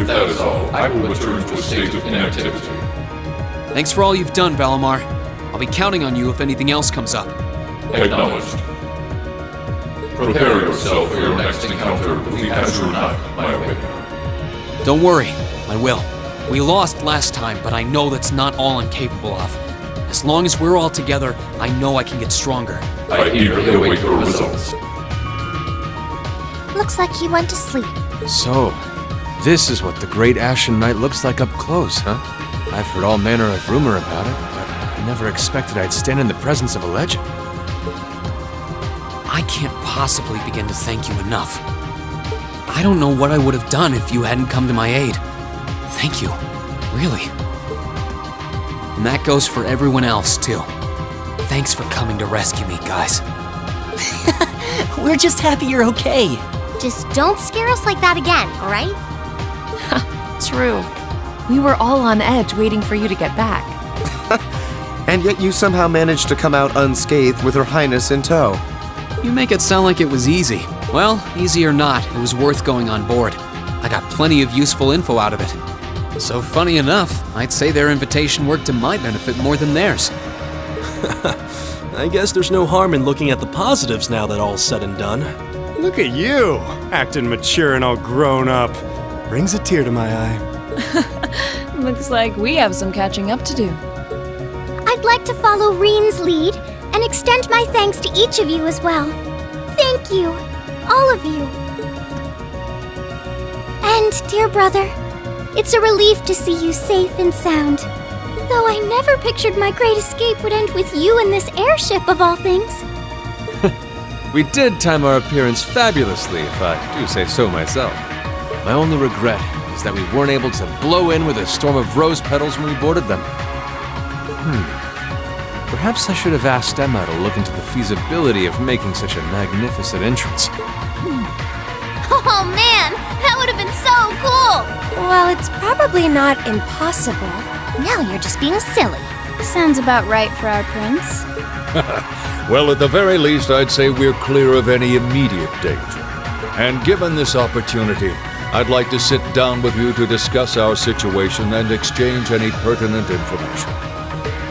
If that is all, I will return to a state of inactivity. Thanks for all you've done, Valimar. I'll be counting on you if anything else comes up. Acknowledged. Prepare yourself for your next encounter with the Azure Knight, my awakener. Don't worry, I will. We lost last time, but I know that's not all I'm capable of. As long as we're all together, I know I can get stronger. I eagerly await your results. Looks like he went to sleep. So, this is what the Great Ashen Knight looks like up close, huh? I've heard all manner of rumor about it, but I never expected I'd stand in the presence of a legend. I can't possibly begin to thank you enough. I don't know what I would have done if you hadn't come to my aid. Thank you, really. And that goes for everyone else, too. Thanks for coming to rescue me, guys. We're just happy you're okay. Just don't scare us like that again, alright? True. We were all on edge waiting for you to get back. And yet you somehow managed to come out unscathed with Her Highness in tow. You make it sound like it was easy. Well, easy or not, it was worth going on board. I got plenty of useful info out of it. So funny enough, I'd say their invitation worked to my benefit more than theirs. I guess there's no harm in looking at the positives now that all's said and done. Look at you, acting mature and all grown up. Brings a tear to my eye. Looks like we have some catching up to do. I'd like to follow Reen's lead and extend my thanks to each of you as well. Thank you, all of you. And, dear brother, it's a relief to see you safe and sound. Though I never pictured my great escape would end with you in this airship of all things. We did time our appearance fabulously, if I do say so myself. My only regret is that we weren't able to blow in with a storm of rose petals when we boarded them. Perhaps I should have asked Emma to look into the feasibility of making such a magnificent entrance. Oh man, that would have been so cool! Well, it's probably not impossible. Now you're just being silly. Sounds about right for our prince. Well, at the very least, I'd say we're clear of any immediate danger. And given this opportunity, I'd like to sit down with you to discuss our situation and exchange any pertinent information.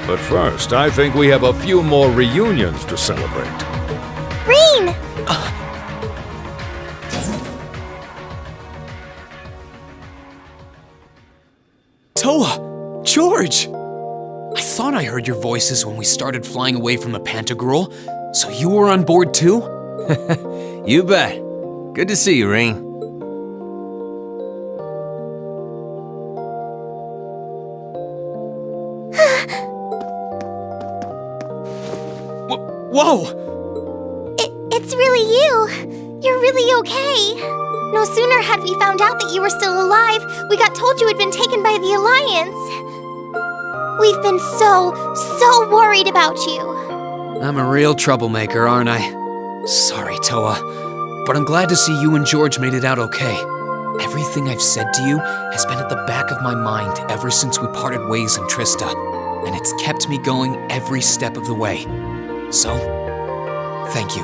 But first, I think we have a few more reunions to celebrate. Reen! Toa! George! I thought I heard your voices when we started flying away from the Pantagruel, so you were on board too? You bet. Good to see you, Reen. Whoa! It's really you. You're really okay. No sooner had we found out that you were still alive, we got told you had been taken by the Alliance. We've been so worried about you. I'm a real troublemaker, aren't I? Sorry, Toa, but I'm glad to see you and George made it out okay. Everything I've said to you has been at the back of my mind ever since we parted ways in Trista, and it's kept me going every step of the way. So, thank you.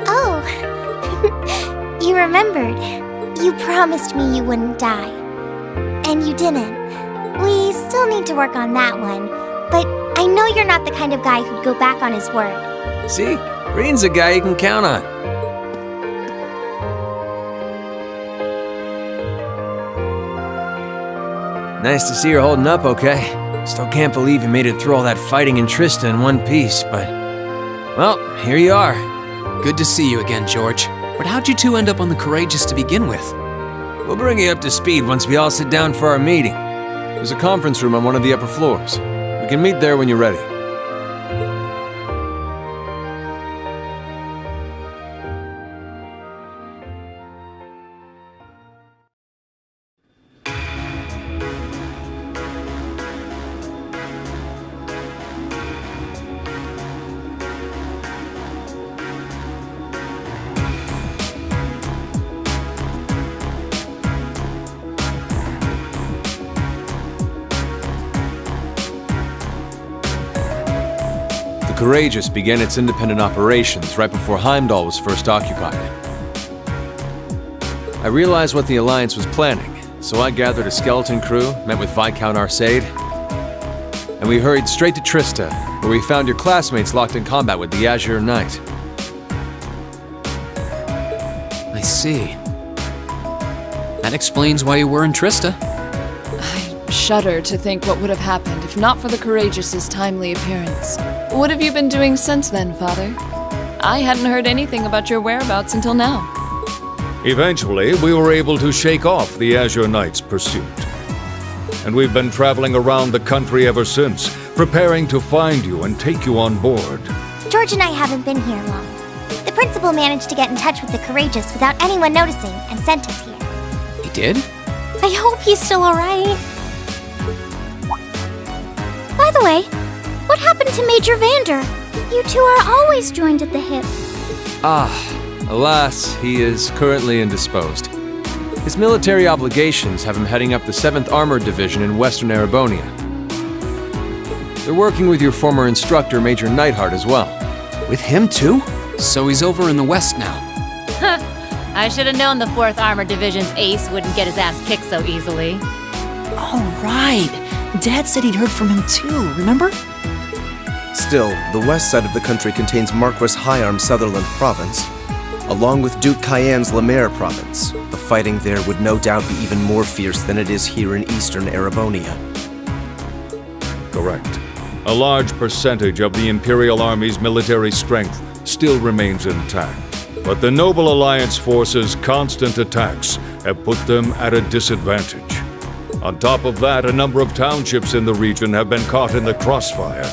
Oh, you remembered. You promised me you wouldn't die. And you didn't. We still need to work on that one, but I know you're not the kind of guy who'd go back on his word. See? Reen's a guy you can count on. Nice to see you're holding up okay. Still can't believe you made it through all that fighting in Trista in one piece, but... well, here you are. Good to see you again, George. But how'd you two end up on the Courageous to begin with? We'll bring you up to speed once we all sit down for our meeting. There's a conference room on one of the upper floors. We can meet there when you're ready. The Courageous began its independent operations right before Heimdall was first occupied. I realized what the Alliance was planning, So I gathered a skeleton crew, met with Viscount Arcade, and we hurried straight to Trista, where we found your classmates locked in combat with the Azure Knight. I see. That explains why you were in Trista. I shudder to think what would have happened if not for the Courageous' timely appearance. What have you been doing since then, Father? I hadn't heard anything about your whereabouts until now. Eventually, we were able to shake off the Azure Knight's pursuit. And we've been traveling around the country ever since, preparing to find you and take you on board. George and I haven't been here long. The principal managed to get in touch with the Courageous without anyone noticing and sent us here. He did? I hope he's still alright. By the way, what happened to Major Vander? You two are always joined at the hip. Alas, he is currently indisposed. His military obligations have him heading up the 7th Armored Division in Western Erebonia. They're working with your former instructor, Major Neidhart, as well. With him too? So he's over in the west now. I should have known the 4th Armored Division's ace wouldn't get his ass kicked so easily. Oh, right. Dad said he'd heard from him too, remember? Still, the west side of the country contains Marquis Hyarm's Sutherland province, along with Duke Cayenne's Lemaire province. The fighting there would no doubt be even more fierce than it is here in eastern Erebonia. Correct. A large percentage of the Imperial Army's military strength still remains intact. But the Noble Alliance forces' constant attacks have put them at a disadvantage. On top of that, a number of townships in the region have been caught in the crossfire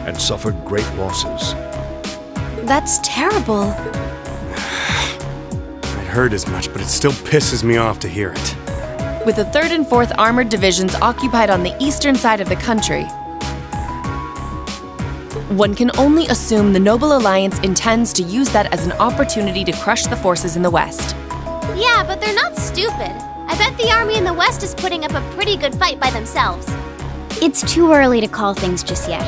and suffered great losses. That's terrible. I'd heard as much, but it still pisses me off to hear it. With the 3rd and 4th Armored Divisions occupied on the eastern side of the country, one can only assume the Noble Alliance intends to use that as an opportunity to crush the forces in the west. Yeah, but they're not stupid. I bet the army in the west is putting up a pretty good fight by themselves. It's too early to call things just yet.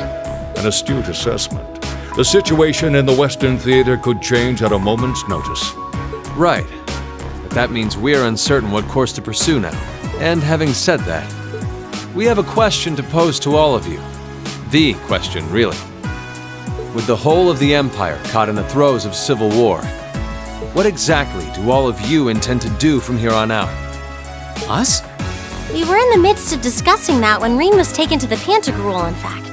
An astute assessment. The situation in the Western Theater could change at a moment's notice. Right. But that means we're uncertain what course to pursue now. And having said that, we have a question to pose to all of you. The question, really. With the whole of the Empire caught in the throes of civil war, what exactly do all of you intend to do from here on out? Us? We were in the midst of discussing that when Reen was taken to the Pantagruel, in fact.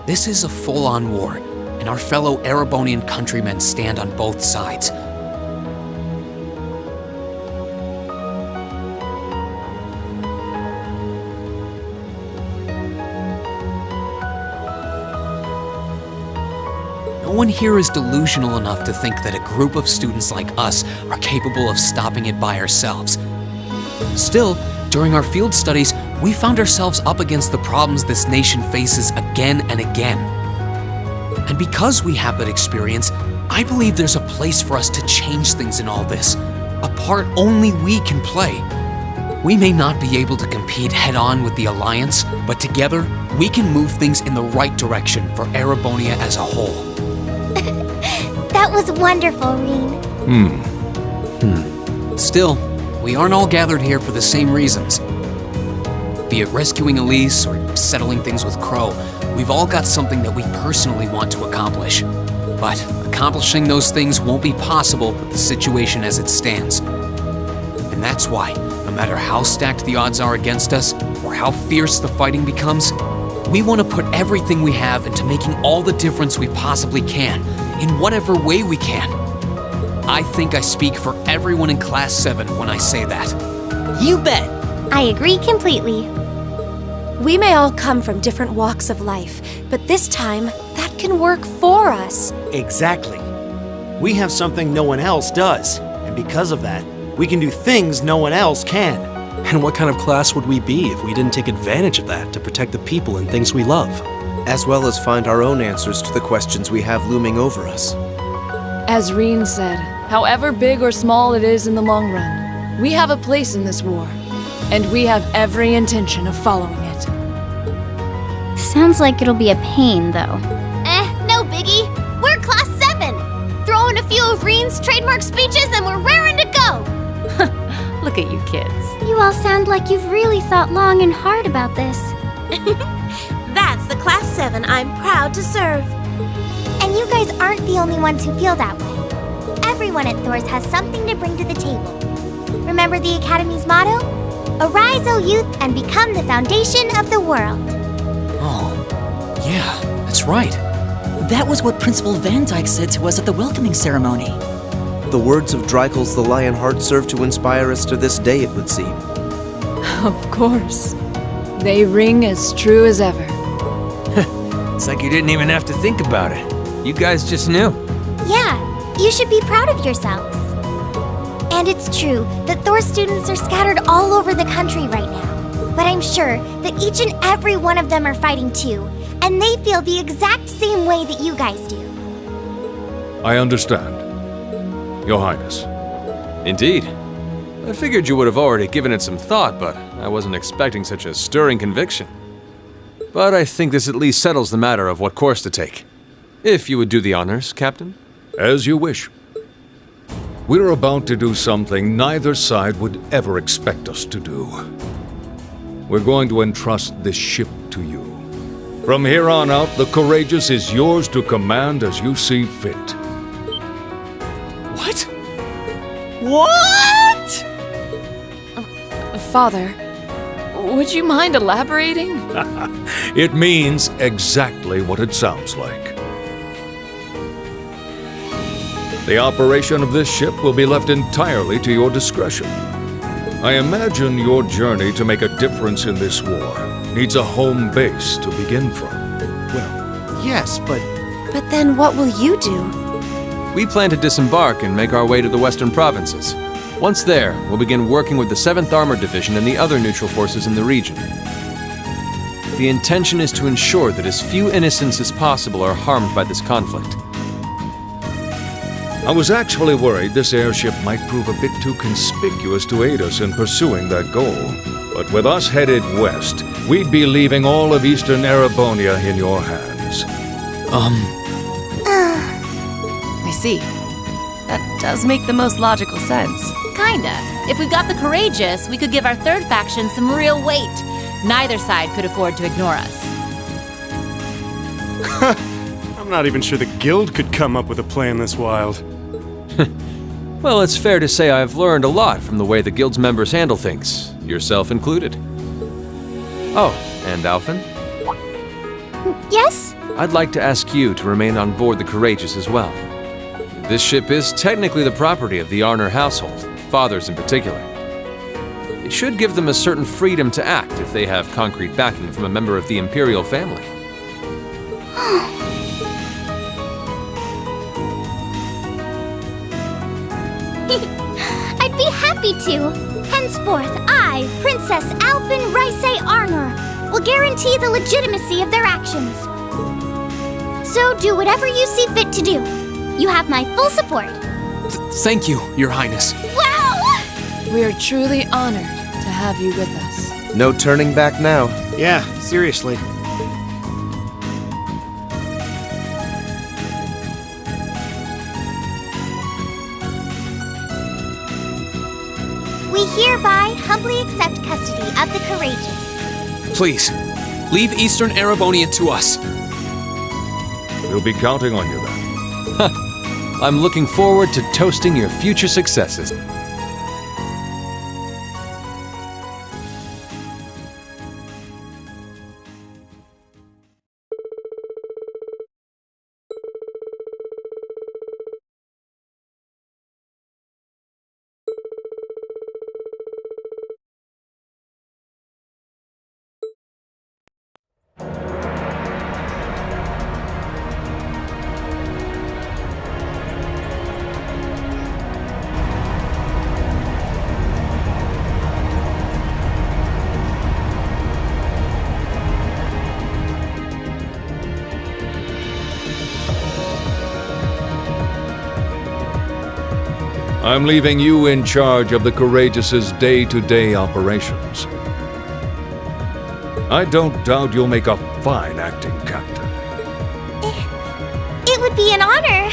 This is a full-on war, and our fellow Erebonian countrymen stand on both sides. No one here is delusional enough to think that a group of students like us are capable of stopping it by ourselves. Still, during our field studies, we found ourselves up against the problems this nation faces again and again. And because we have that experience, I believe there's a place for us to change things in all this, a part only we can play. We may not be able to compete head-on with the Alliance, but together, we can move things in the right direction for Erebonia as a whole. That was wonderful, Reen. Still, we aren't all gathered here for the same reasons. Be it rescuing Elise or settling things with Crow, we've all got something that we personally want to accomplish. But accomplishing those things won't be possible with the situation as it stands. And that's why, no matter how stacked the odds are against us, or how fierce the fighting becomes, we want to put everything we have into making all the difference we possibly can, in whatever way we can. I think I speak for everyone in Class 7 when I say that. You bet. I agree completely. We may all come from different walks of life, but this time, that can work for us. Exactly. We have something no one else does, and because of that, we can do things no one else can. And what kind of class would we be if we didn't take advantage of that to protect the people and things we love? As well as find our own answers to the questions we have looming over us. As Reen said, however big or small it is in the long run, we have a place in this war. and we have every intention of following it. Sounds like it'll be a pain, though. No biggie. We're Class 7. Throw in a few of Reen's trademark speeches and we're raring to go. Look at you kids. You all sound like you've really thought long and hard about this. That's the Class 7 I'm proud to serve. And you guys aren't the only ones who feel that way. Everyone at Thor's has something to bring to the table. Remember the Academy's motto? Arise, O youth, and become the foundation of the world. Oh, yeah, that's right. That was what Principal Van Dyke said to us at the welcoming ceremony. The words of Dreikel's the Lionheart serve to inspire us to this day, it would seem. Of course. They ring as true as ever. It's like you didn't even have to think about it. You guys just knew. Yeah, you should be proud of yourselves. And it's true that Thor students are scattered all over the country right now. But I'm sure that each and every one of them are fighting too, and they feel the exact same way that you guys do. I understand. Your Highness. Indeed. I figured you would have already given it some thought, but I wasn't expecting such a stirring conviction. But I think this at least settles the matter of what course to take. If you would do the honors, Captain. As you wish. We're about to do something neither side would ever expect us to do. We're going to entrust this ship to you. From here on out, the Courageous is yours to command as you see fit. What? What? Father, would you mind elaborating? It means exactly what it sounds like. The operation of this ship will be left entirely to your discretion. I imagine your journey to make a difference in this war needs a home base to begin from. Well, yes, but But then what will you do? We plan to disembark and make our way to the western provinces. Once there, we'll begin working with the 7th Armored Division and the other neutral forces in the region. The intention is to ensure that as few innocents as possible are harmed by this conflict. I was actually worried this airship might prove a bit too conspicuous to aid us in pursuing that goal. But with us headed west, we'd be leaving all of eastern Erebonia in your hands. I see. That does make the most logical sense. Kinda. If we got the Courageous, we could give our third faction some real weight. Neither side could afford to ignore us. I'm not even sure the Guild could come up with a plan this wild. Well, it's fair to say I've learned a lot from the way the Guild's members handle things, yourself included. Oh, and Alphen? Yes? I'd like to ask you to remain on board the Courageous as well. This ship is technically the property of the Arner household, fathers in particular. It should give them a certain freedom to act if they have concrete backing from a member of the Imperial family. I'd be happy to. Henceforth, I, Princess Alphen Rysay Arnor, will guarantee the legitimacy of their actions. So do whatever you see fit to do. You have my full support. Thank you, Your Highness. Wow! We are truly honored to have you with us. No turning back now. yeah, seriously. We hereby humbly accept custody of the Courageous. Please, leave Eastern Erebonia to us. We'll be counting on you then. I'm looking forward to toasting your future successes. I'm leaving you in charge of the Courageous' day-to-day operations. I don't doubt you'll make a fine acting captain. It would be an honor.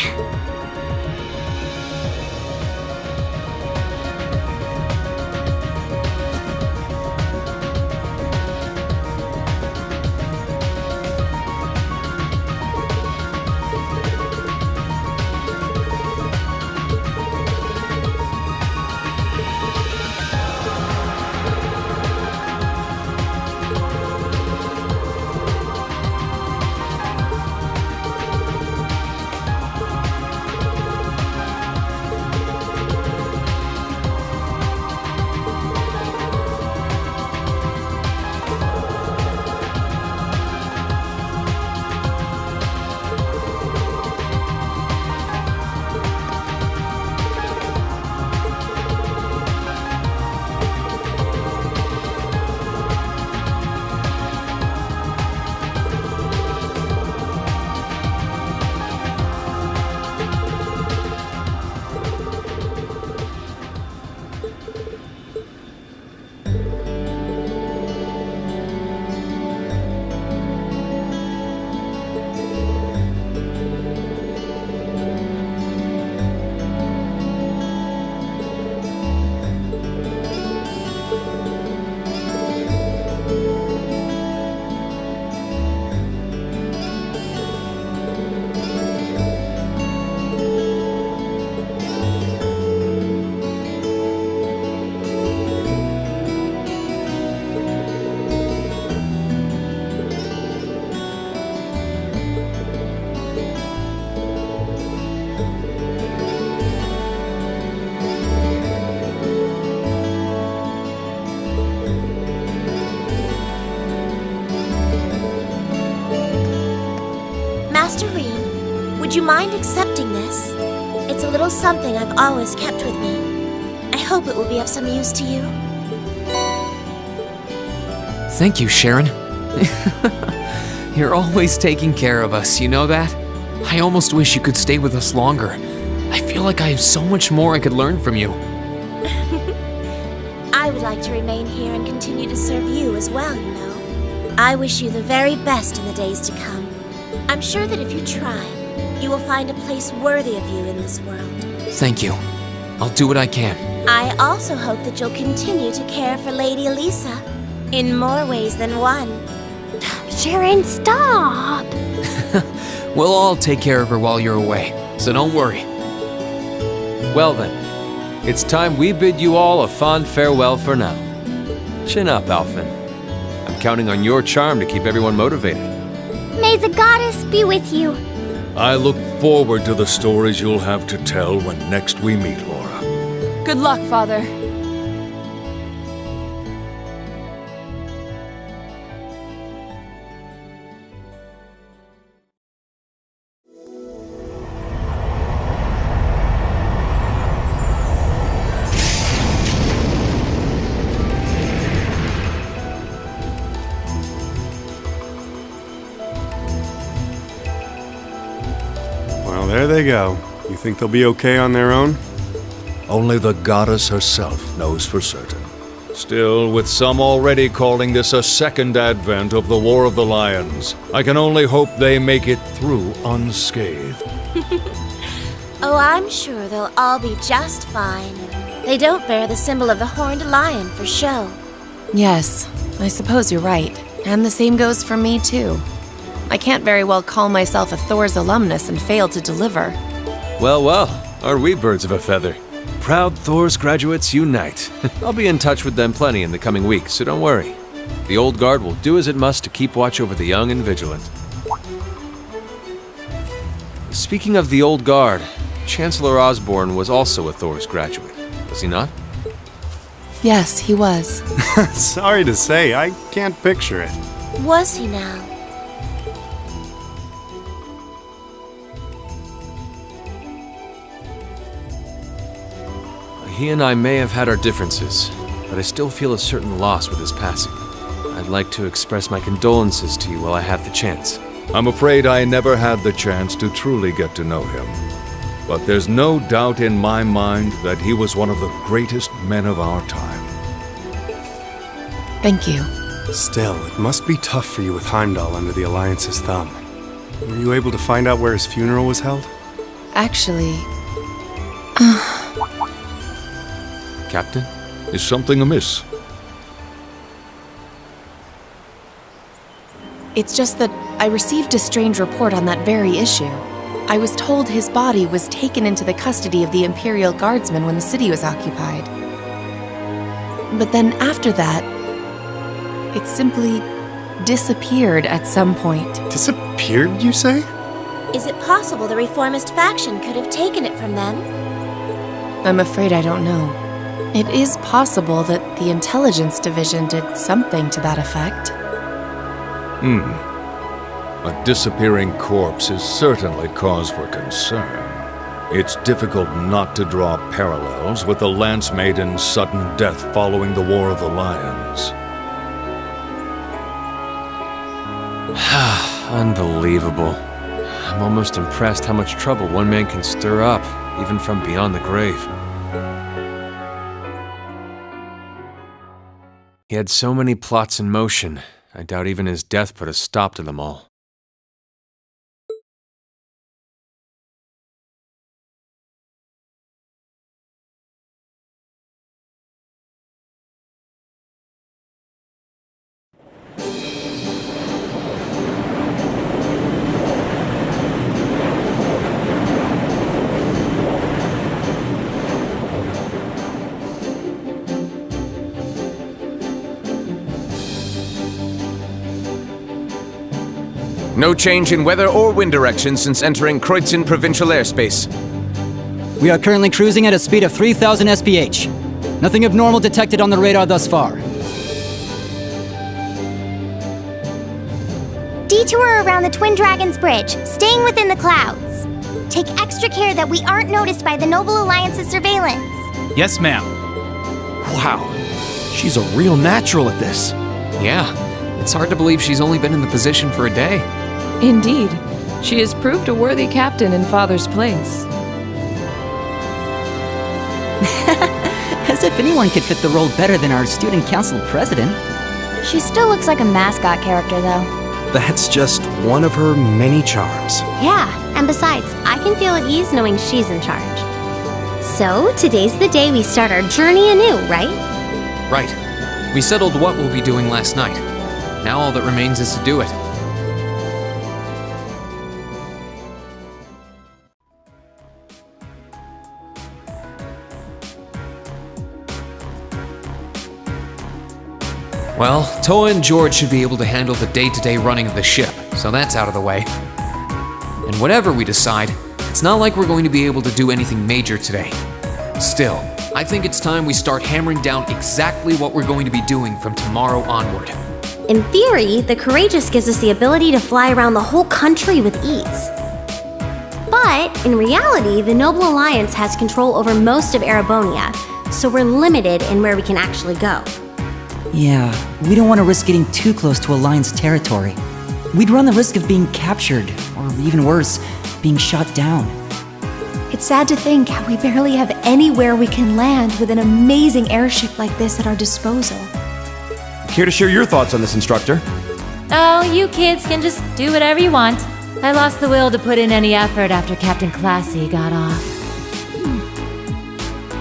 Master Rean, would you mind accepting this? It's a little something I've always kept with me. I hope it will be of some use to you. Thank you, Sharon. You're always taking care of us, you know that? I almost wish you could stay with us longer. I feel like I have so much more I could learn from you. I would like to remain here and continue to serve you as well, you know. I wish you the very best in the days to come. I'm sure that if you try, you will find a place worthy of you in this world. Thank you. I'll do what I can. I also hope that you'll continue to care for Lady Elisa in more ways than one. Sharon, stop! We'll all take care of her while you're away, so don't worry. Well then, it's time we bid you all a fond farewell for now. Chin up, Alphen. I'm counting on your charm to keep everyone motivated. May the goddess be with you. I look forward to the stories you'll have to tell when next we meet, Laura. Good luck, Father. Well, there they go. You think they'll be okay on their own? Only the goddess herself knows for certain. Still, with some already calling this a second advent of the War of the Lions, I can only hope they make it through unscathed. Oh, I'm sure they'll all be just fine. They don't bear the symbol of the horned lion for show. Yes, I suppose you're right. And the same goes for me, too. I can't very well call myself a Thor's alumnus and fail to deliver. Well, well, aren't we birds of a feather? Proud Thor's graduates unite. I'll be in touch with them plenty in the coming weeks, so don't worry. The Old Guard will do as it must to keep watch over the young and vigilant. Speaking of the Old Guard, Chancellor Osborne was also a Thor's graduate, was he not? Yes, he was. Sorry to say, I can't picture it. Was he now? He and I may have had our differences, but I still feel a certain loss with his passing. I'd like to express my condolences to you while I have the chance. I'm afraid I never had the chance to truly get to know him. but there's no doubt in my mind that he was one of the greatest men of our time. Thank you. Still, it must be tough for you with Heimdall under the Alliance's thumb. Were you able to find out where his funeral was held? Actually, Captain? Is something amiss? it's just that I received a strange report on that very issue. I was told his body was taken into the custody of the Imperial Guardsmen when the city was occupied. But then after that, it simply disappeared at some point. Disappeared, you say? Is it possible the reformist faction could have taken it from them? I'm afraid I don't know. It is possible that the Intelligence Division did something to that effect. A disappearing corpse is certainly cause for concern. It's difficult not to draw parallels with the Lance Maiden's sudden death following the War of the Lions. Unbelievable. I'm almost impressed how much trouble one man can stir up, even from beyond the grave. He had so many plots in motion, I doubt even his death put a stop to them all. No change in weather or wind direction since entering Kreutzen provincial airspace. We are currently cruising at a speed of 3,000 SPH. Nothing abnormal detected on the radar thus far. Detour around the Twin Dragons Bridge, staying within the clouds. Take extra care that we aren't noticed by the Noble Alliance's surveillance. Yes, ma'am. Wow, she's a real natural at this. Yeah, it's hard to believe she's only been in the position for a day. Indeed, she has proved a worthy captain in Father's place. As if anyone could fit the role better than our student council president. She still looks like a mascot character, though. That's just one of her many charms. Yeah, and besides, I can feel at ease knowing she's in charge. So, today's the day we start our journey anew, right? Right. We settled what we'll be doing last night. Now all that remains is to do it. Well, Toa and George should be able to handle the day-to-day running of the ship, so that's out of the way. And whatever we decide, it's not like we're going to be able to do anything major today. Still, I think it's time we start hammering down exactly what we're going to be doing from tomorrow onward. In theory, the Courageous gives us the ability to fly around the whole country with ease. But, in reality, the Noble Alliance has control over most of Erebonia, so we're limited in where we can actually go. Yeah, we don't want to risk getting too close to Alliance territory. We'd run the risk of being captured, or even worse, being shot down. It's sad to think how we barely have anywhere we can land with an amazing airship like this at our disposal. Care to share your thoughts on this, instructor? Oh, you kids can just do whatever you want. I lost the will to put in any effort after Captain Classy got off.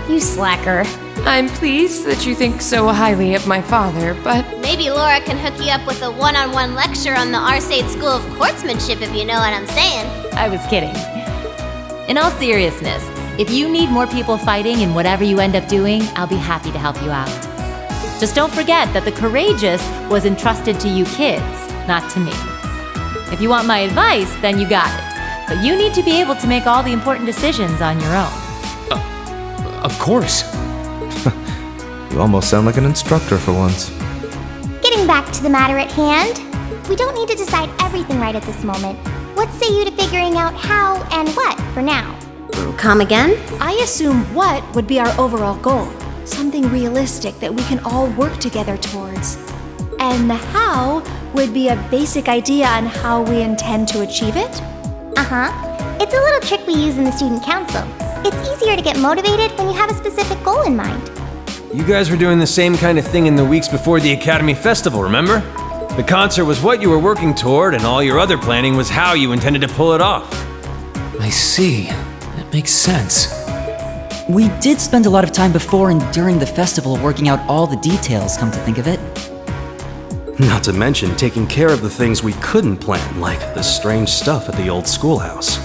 You slacker. I'm pleased that you think so highly of my father, but Maybe Laura can hook you up with a one-on-one lecture on the Arcade School of Courtsmanship, if you know what I'm saying. I was kidding. In all seriousness, if you need more people fighting in whatever you end up doing, I'll be happy to help you out. Just don't forget that the Courageous was entrusted to you kids, not to me. If you want my advice, then you got it. But you need to be able to make all the important decisions on your own. Of course. You almost sound like an instructor for once. Getting back to the matter at hand, we don't need to decide everything right at this moment. What say you to figuring out how and what for now? Come again? I assume what would be our overall goal. Something realistic that we can all work together towards. And the how would be a basic idea on how we intend to achieve it? Uh-huh. It's a little trick we use in the student council. It's easier to get motivated when you have a specific goal in mind. You guys were doing the same kind of thing in the weeks before the Academy Festival, remember? The concert was what you were working toward, and all your other planning was how you intended to pull it off. I see. That makes sense. We did spend a lot of time before and during the festival working out all the details, come to think of it. Not to mention taking care of the things we couldn't plan, like the strange stuff at the old schoolhouse.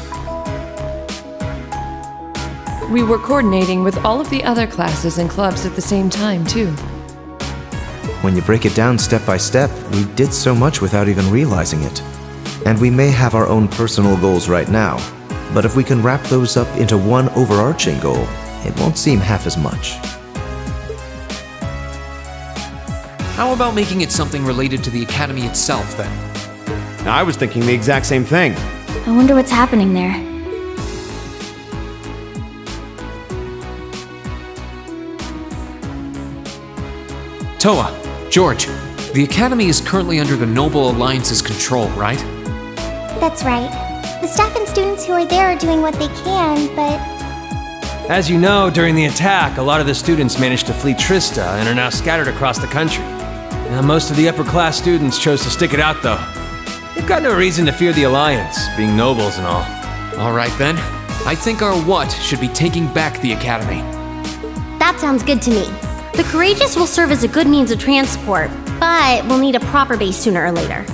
We were coordinating with all of the other classes and clubs at the same time, too. When you break it down step by step, we did so much without even realizing it. And we may have our own personal goals right now, but if we can wrap those up into one overarching goal, it won't seem half as much. How about making it something related to the Academy itself, then? I was thinking the exact same thing. I wonder what's happening there. Toa, George, the Academy is currently under the Noble Alliance's control, right? That's right. The staff and students who are there are doing what they can, but As you know, during the attack, a lot of the students managed to flee Trista and are now scattered across the country. Now, most of the upper-class students chose to stick it out, though. They've got no reason to fear the Alliance, being nobles and all. All right, then. I think our what should be taking back the Academy. That sounds good to me. The Courageous will serve as a good means of transport, but we'll need a proper base sooner or later.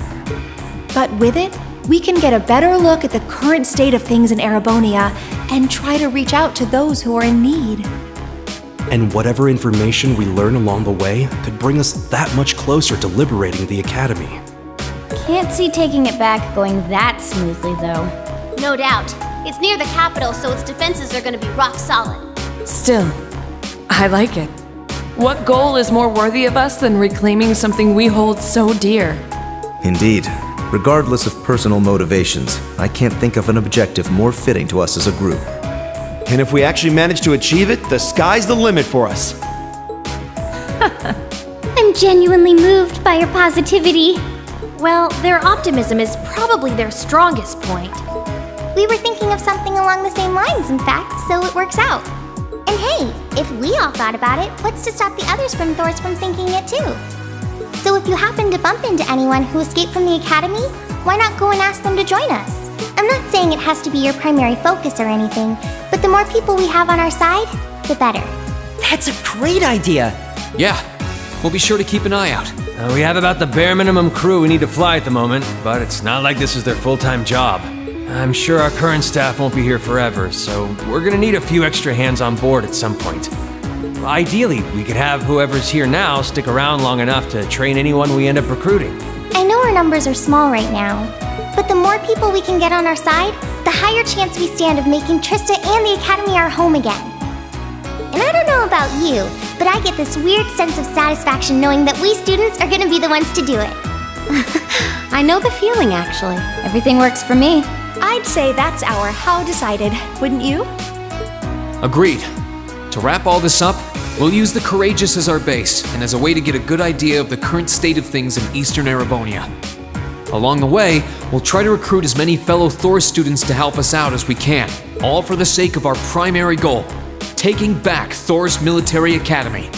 But with it, we can get a better look at the current state of things in Erebonia and try to reach out to those who are in need. And whatever information we learn along the way could bring us that much closer to liberating the Academy. Can't see taking it back going that smoothly, though. No doubt. It's near the capital, so its defenses are going to be rock solid. Still, I like it. What goal is more worthy of us than reclaiming something we hold so dear? Indeed. Regardless of personal motivations, I can't think of an objective more fitting to us as a group. And if we actually manage to achieve it, the sky's the limit for us. I'm genuinely moved by your positivity. Well, their optimism is probably their strongest point. we were thinking of something along the same lines, in fact, so it works out. And hey, if we all thought about it, what's to stop the others from Thors from thinking it too? So if you happen to bump into anyone who escaped from the Academy, why not go and ask them to join us? I'm not saying it has to be your primary focus or anything, but the more people we have on our side, the better. That's a great idea! Yeah, we'll be sure to keep an eye out. We have about the bare minimum crew we need to fly at the moment, but it's not like this is their full-time job. I'm sure our current staff won't be here forever, so we're gonna need a few extra hands on board at some point. Ideally, we could have whoever's here now stick around long enough to train anyone we end up recruiting. I know our numbers are small right now, but the more people we can get on our side, the higher chance we stand of making Trista and the Academy our home again. And I don't know about you, but I get this weird sense of satisfaction knowing that we students are gonna be the ones to do it. I know the feeling, actually. Everything works for me. I'd say that's our how decided, wouldn't you? Agreed. To wrap all this up, we'll use the Courageous as our base, and as a way to get a good idea of the current state of things in Eastern Erebonia. Along the way, we'll try to recruit as many fellow Thor students to help us out as we can, all for the sake of our primary goal, taking back Thor's military academy.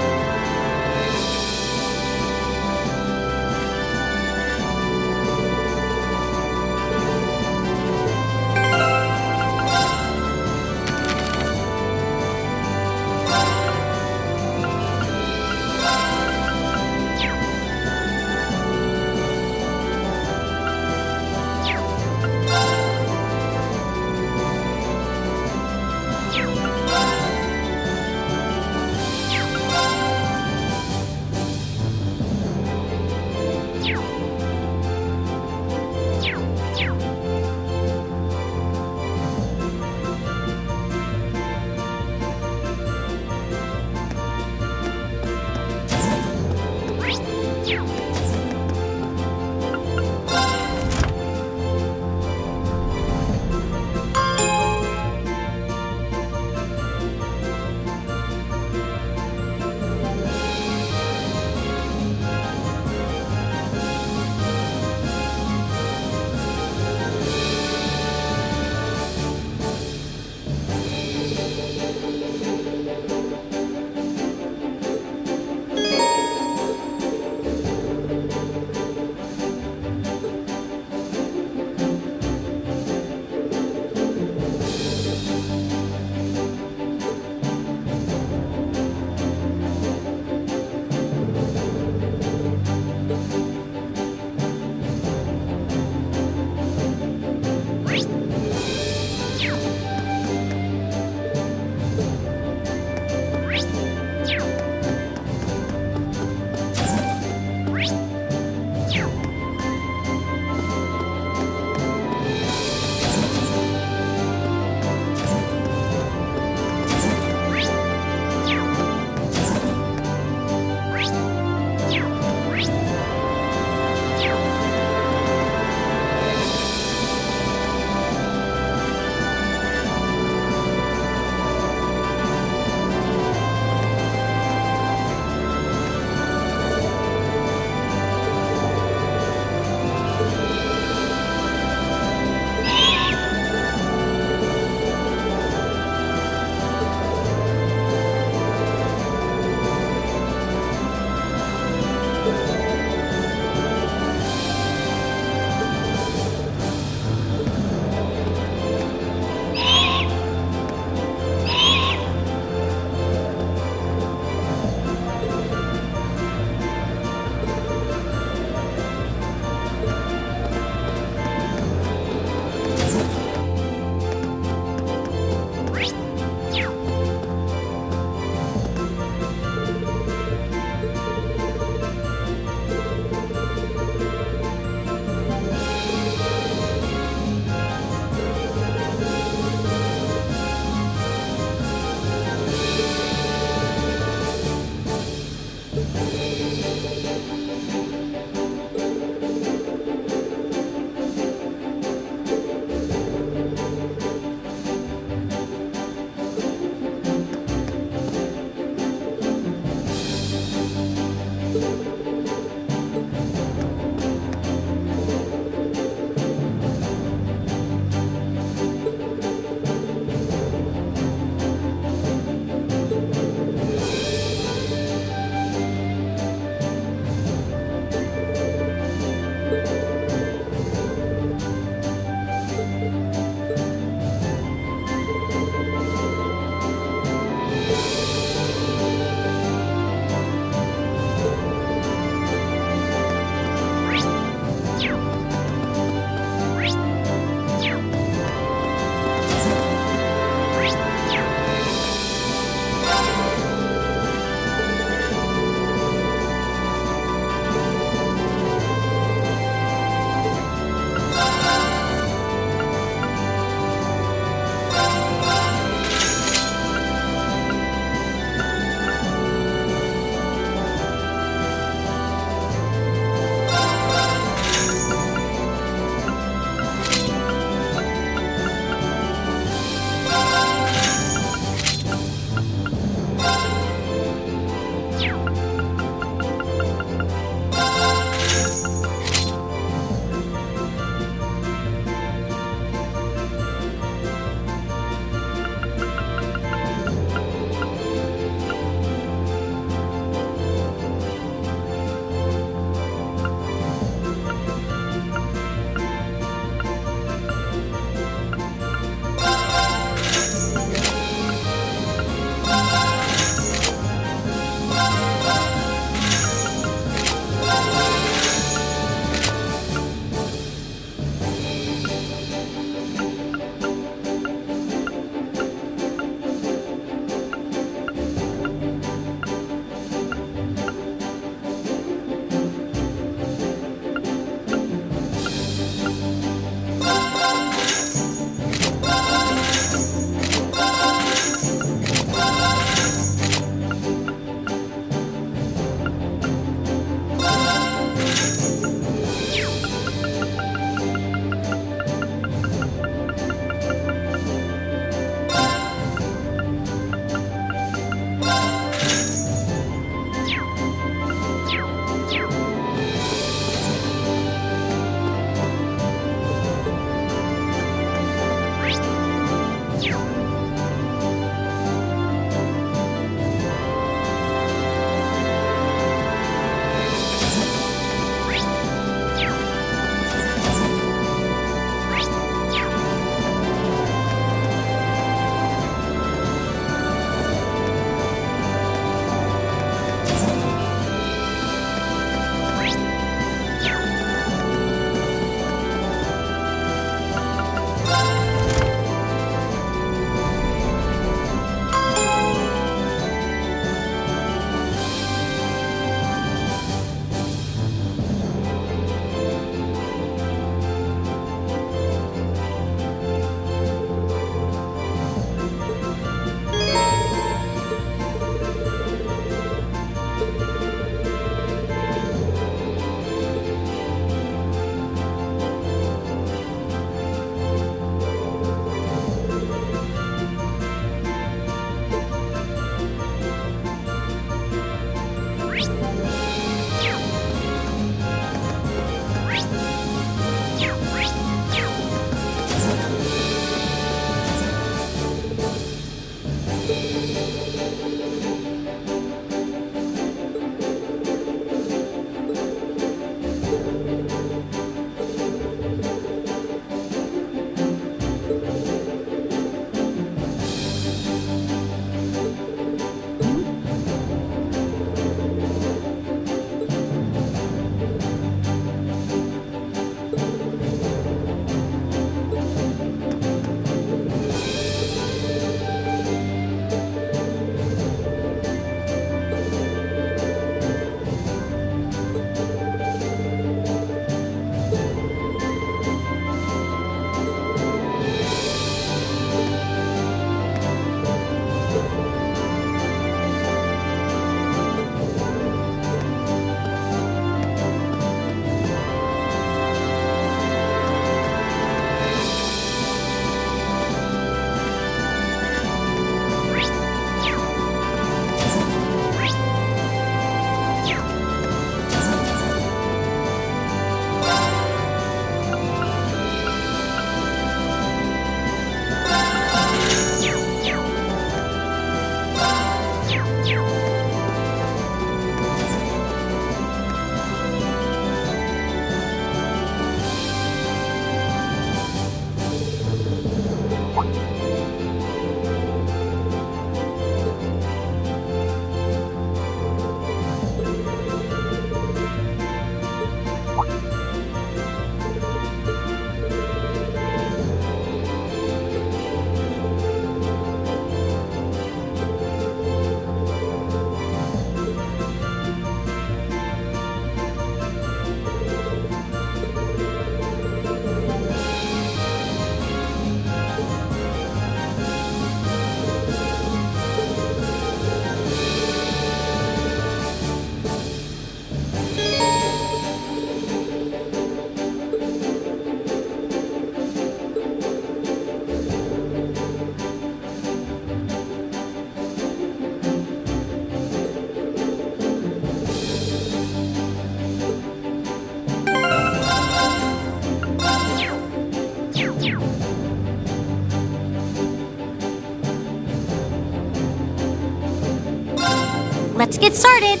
Let's get started.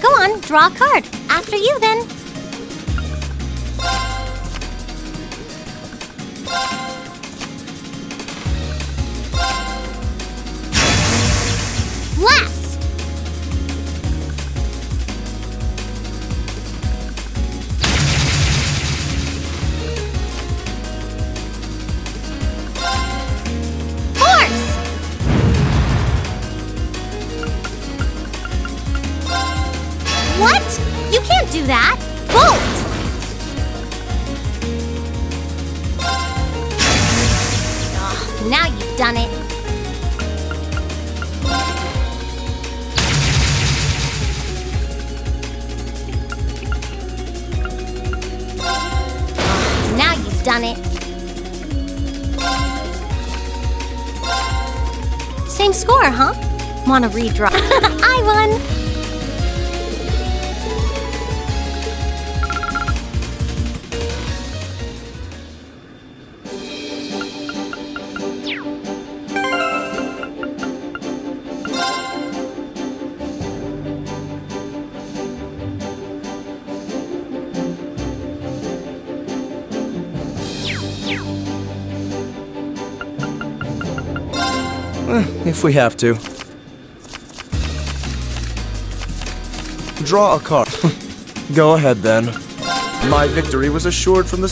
Go on, draw a card. After you, then. Blast! Force! What? You can't do that! Bolt! Oh, now you've done it. Oh, now you've done it. Same score, huh? Wanna redraw? I won! If we have to. Draw a card. Go ahead, then. My victory was assured from the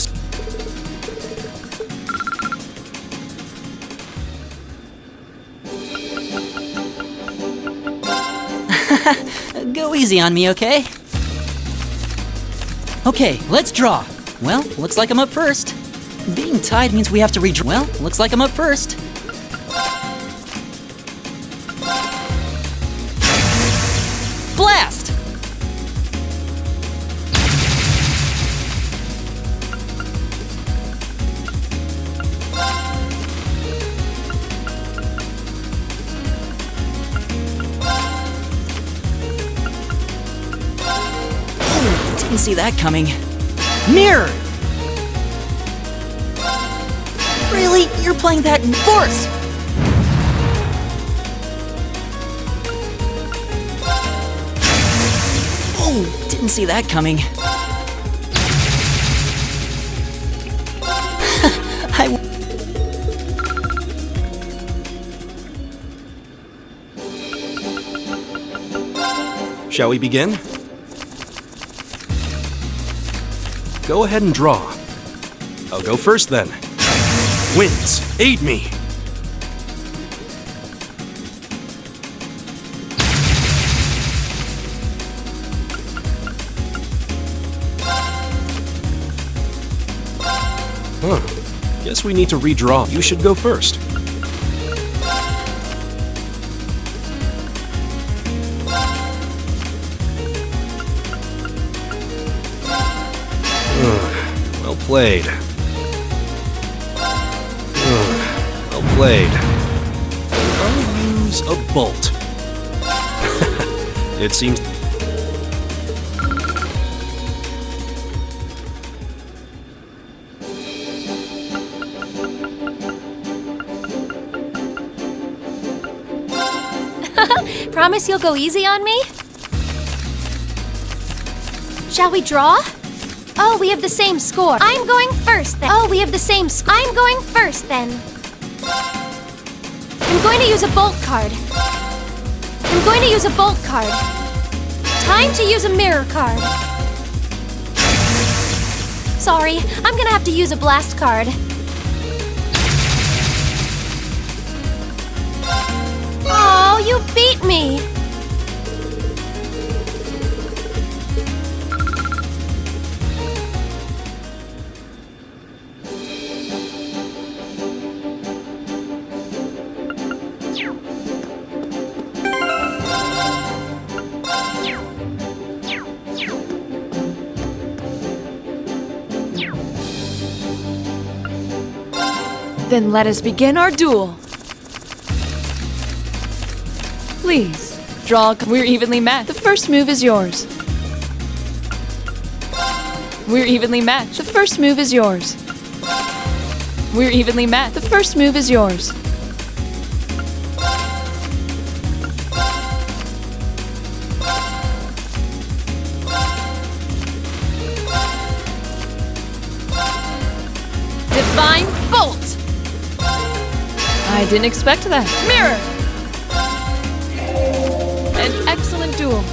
Go easy on me, okay? Okay, let's draw. Well, looks like I'm up first. Being tied means we have to redraw. Well, looks like I'm up first. Blast! Didn't see that coming. Mirror! Really? You're playing that in force? Oh, didn't see that coming. Shall we begin? Go ahead and draw. I'll go first then. Winds, aid me! Huh. Guess we need to redraw. You should go first. Well played. Well played. I'll use a bolt. It seems... Promise you'll go easy on me? Shall we draw? Oh, we have the same score. I'm going first then. Oh, we have the same I'm going first then. I'm going to use a bolt card. I'm going to use a bolt card. Time to use a mirror card. Sorry, I'm gonna have to use a blast card. Oh, you beat me! Then let us begin our duel. Please, draw. We're evenly matched. The first move is yours. We're evenly matched. The first move is yours. We're evenly matched. The first move is yours. Divine Bolt! I didn't expect that. Mirror! An excellent duel.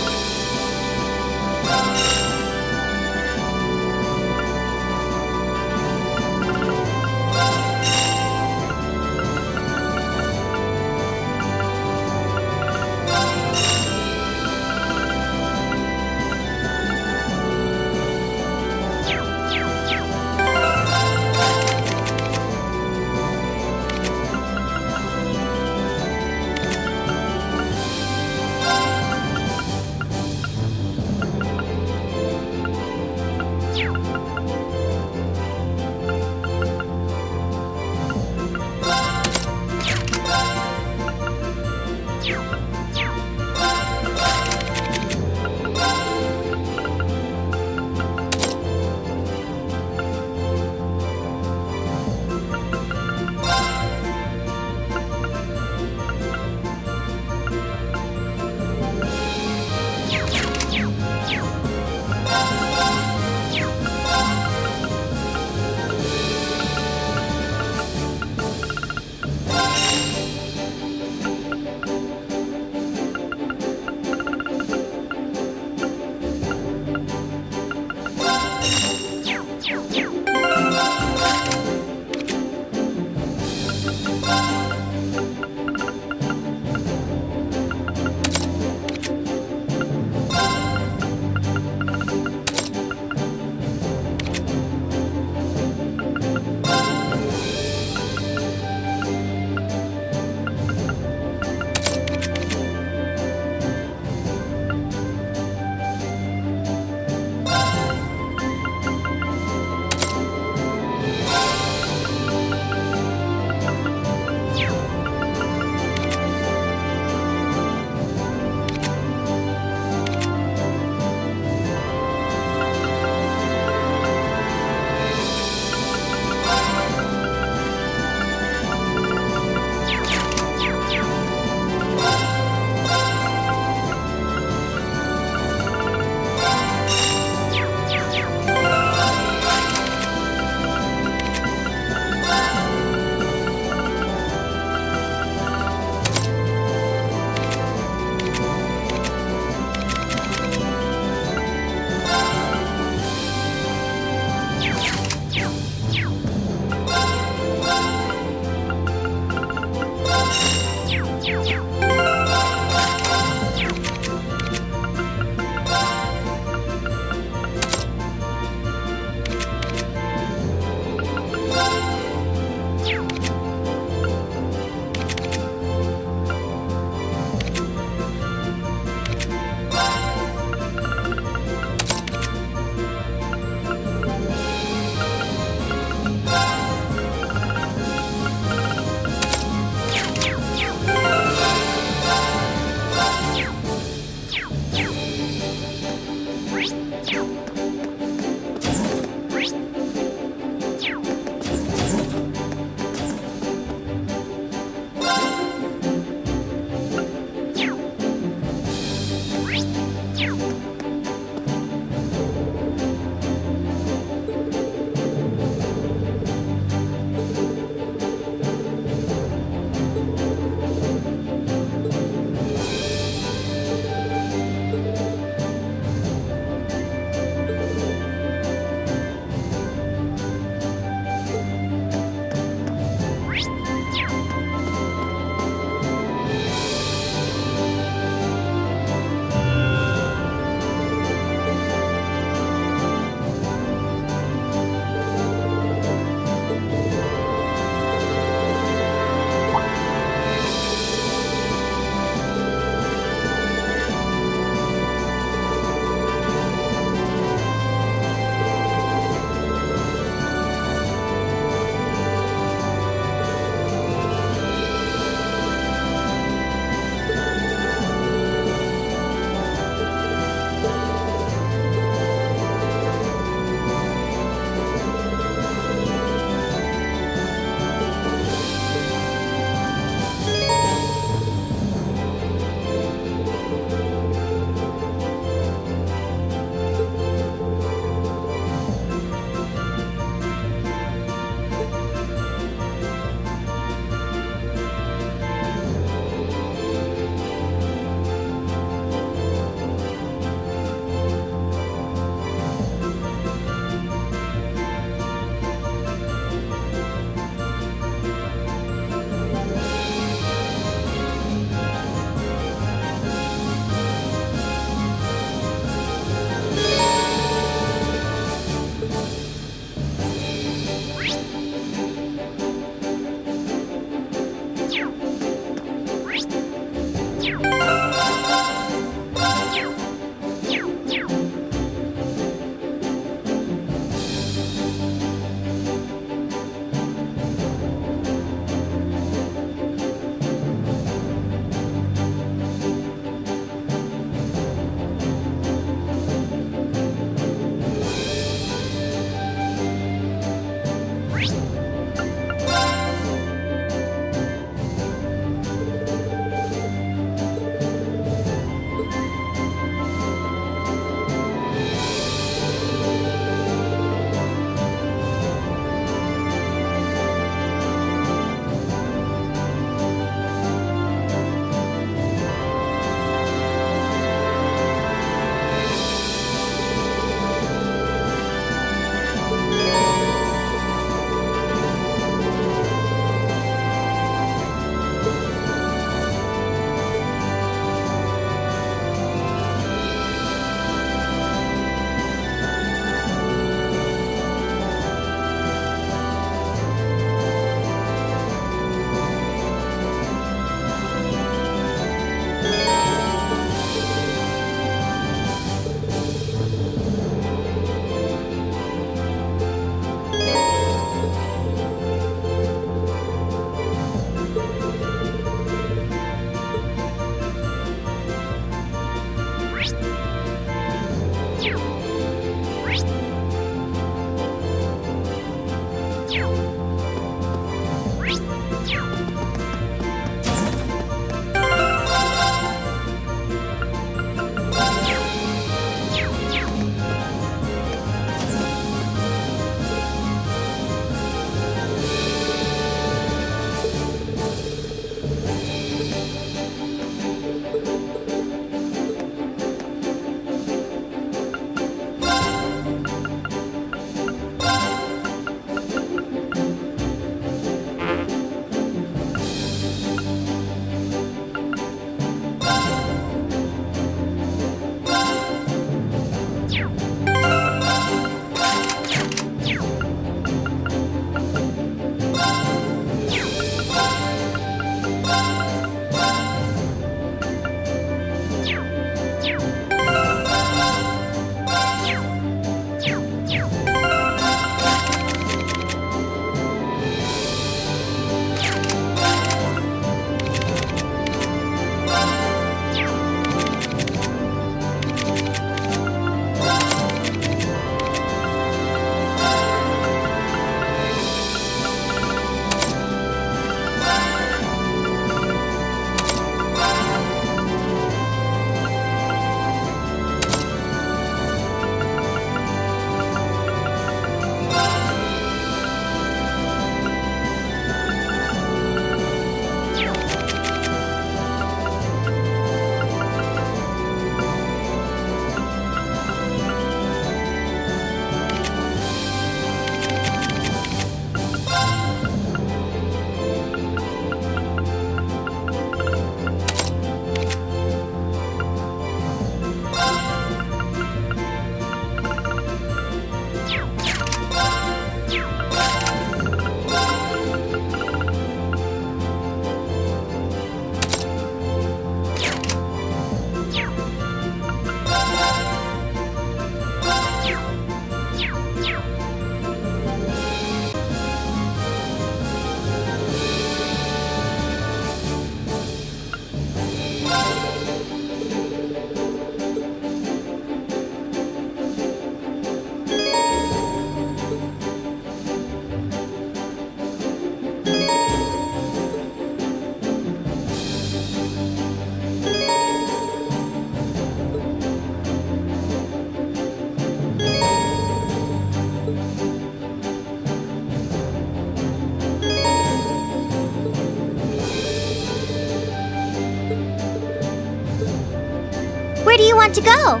Where do you want to go?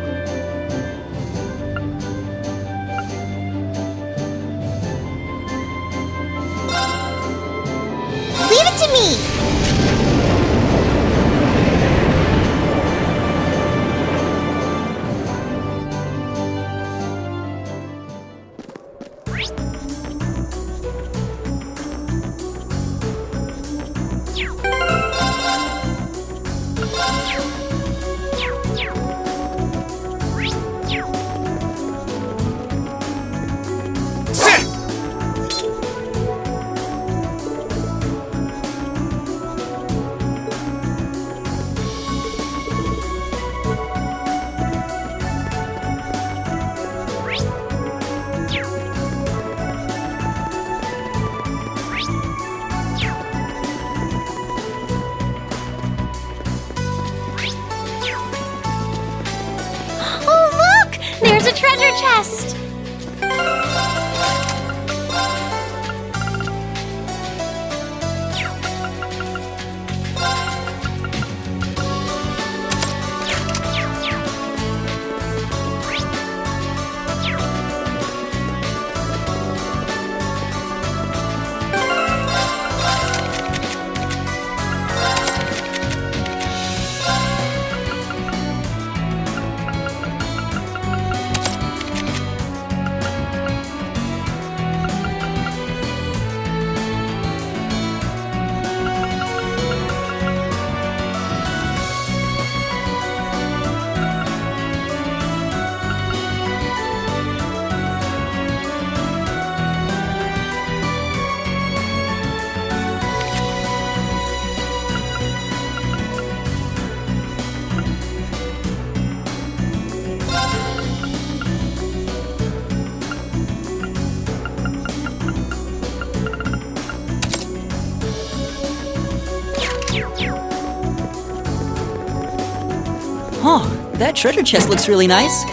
Leave it to me! There's a treasure chest! that treasure chest looks really nice.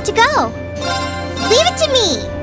to go. Leave it to me!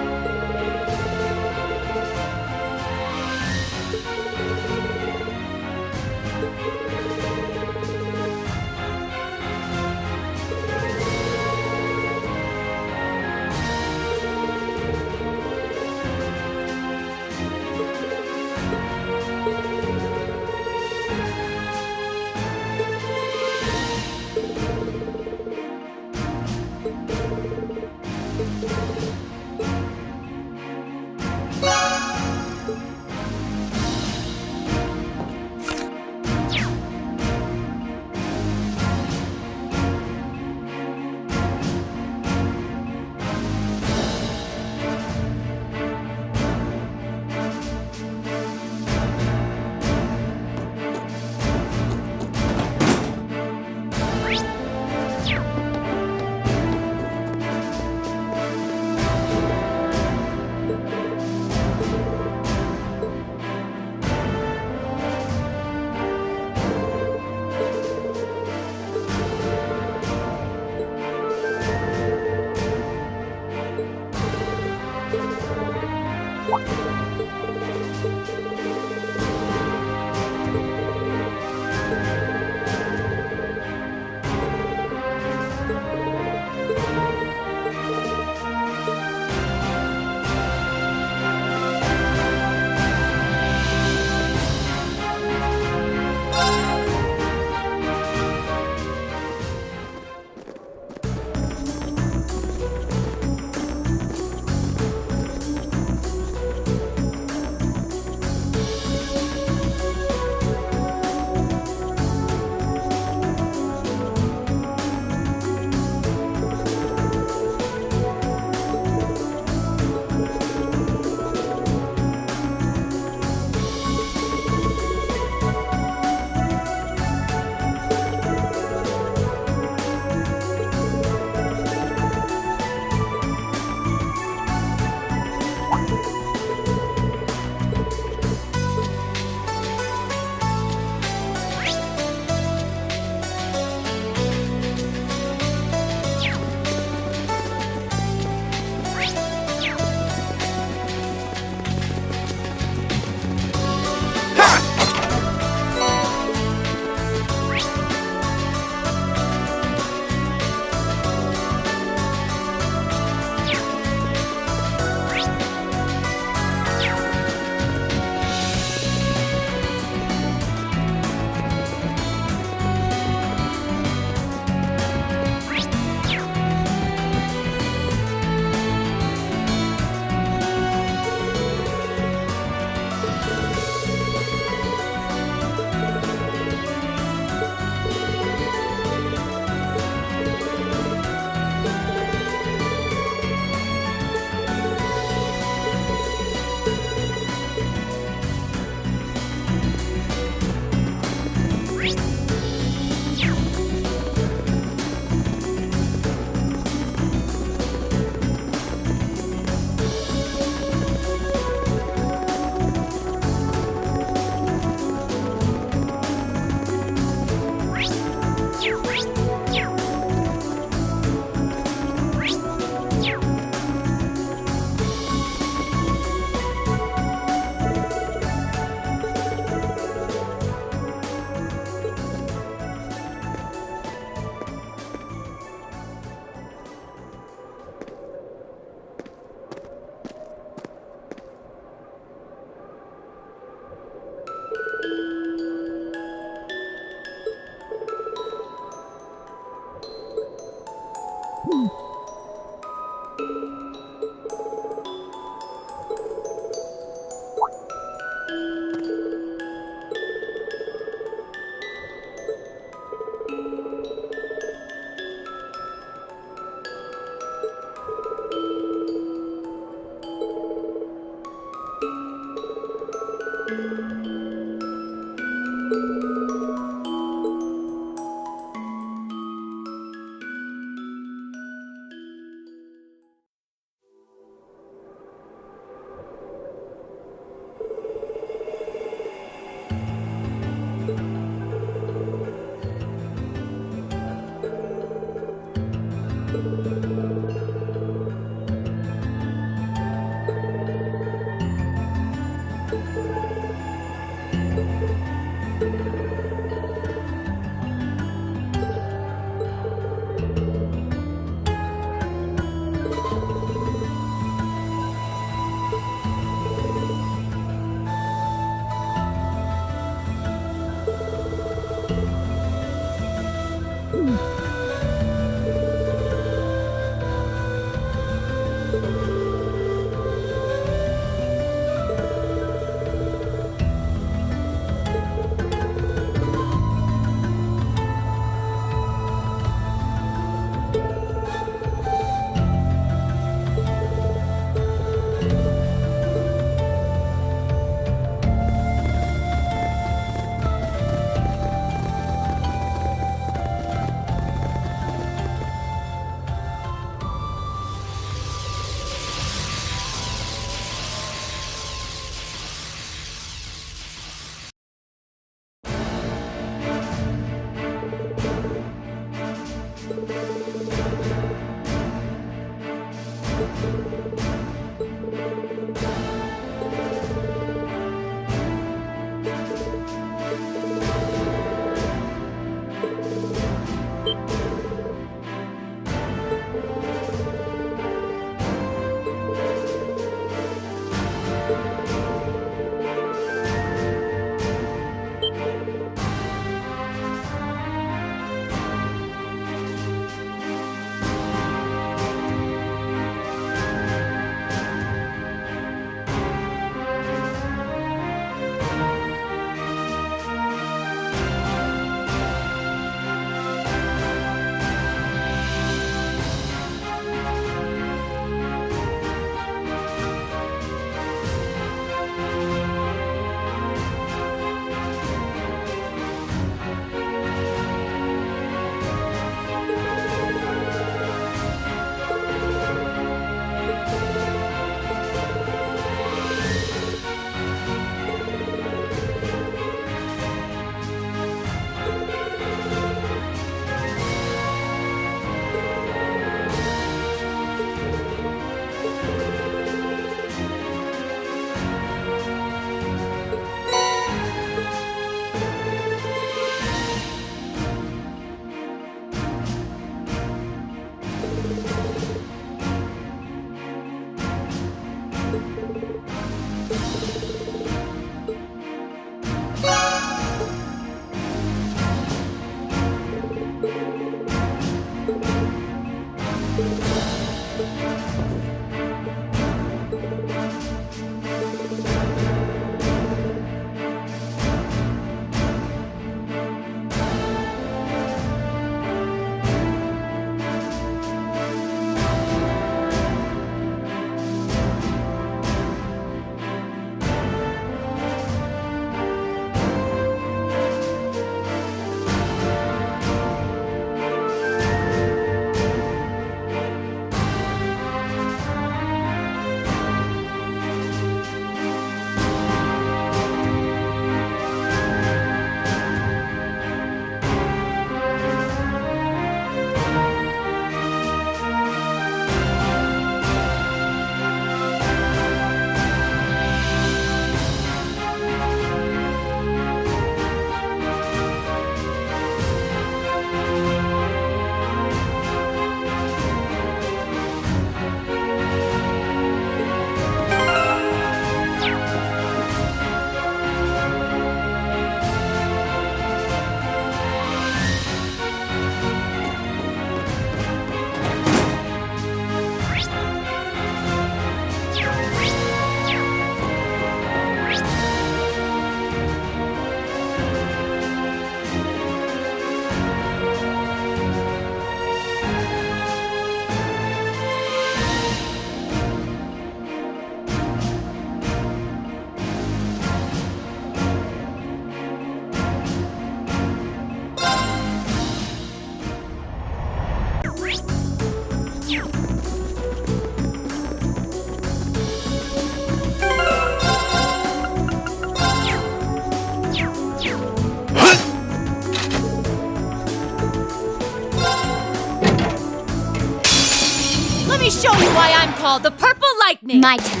me show you why I'm called the Purple Lightning! My turn.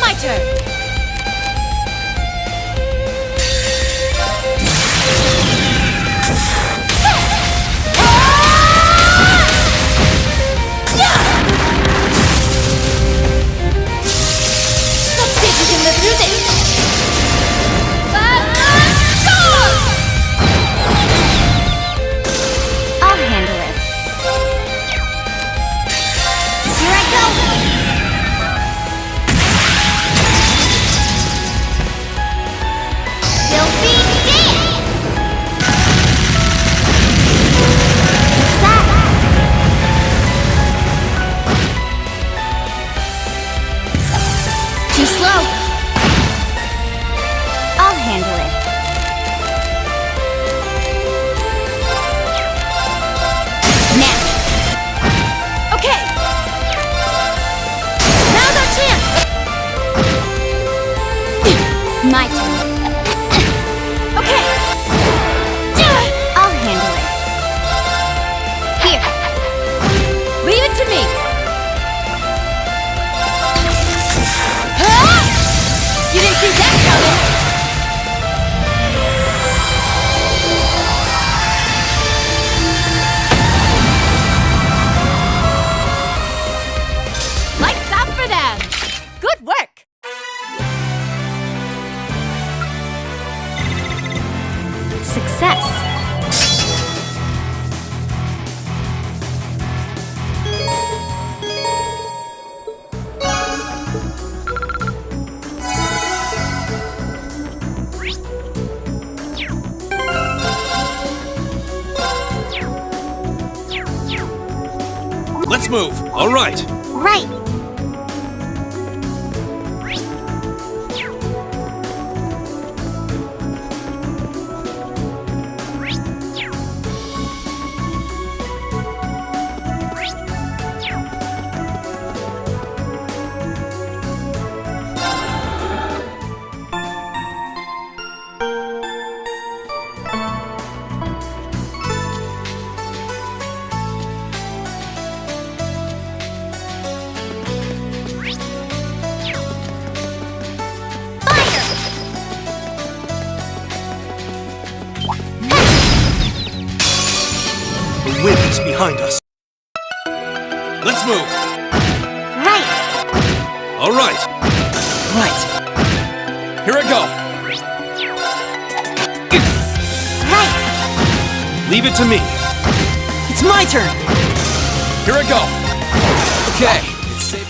My turn! Let's see if we can live through this! I'll handle it. Here I go! Sylphie dance! What's that? Too slow. I'll handle it. Now. Okay! Now's our chance! My turn. Okay! I'll handle it. Here. Leave it to me! You didn't see that coming! Lights out for them! Good work! Success. Let's move. All right. Right. The wind is behind us. Let's move. Right. All right. Right. Here I go. Right. Leave it to me. It's my turn! Here I go. Okay. It's safe.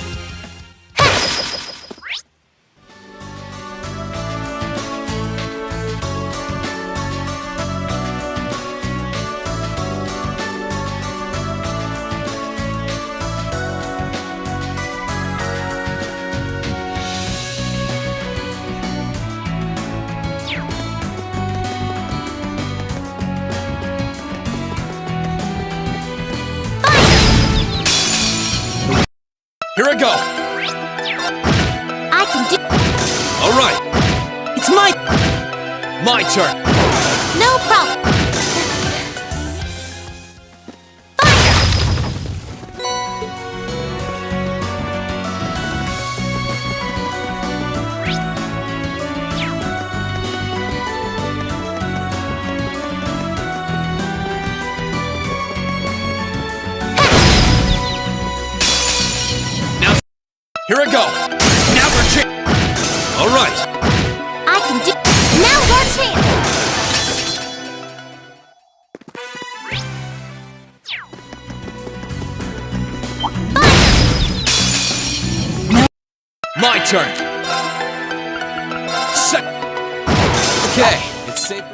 Here I go. I can do. All right. It's my turn. No problem. Here I go. Now for chance. All right. I can do. Now your chance. My turn. Set. Okay. It's safe.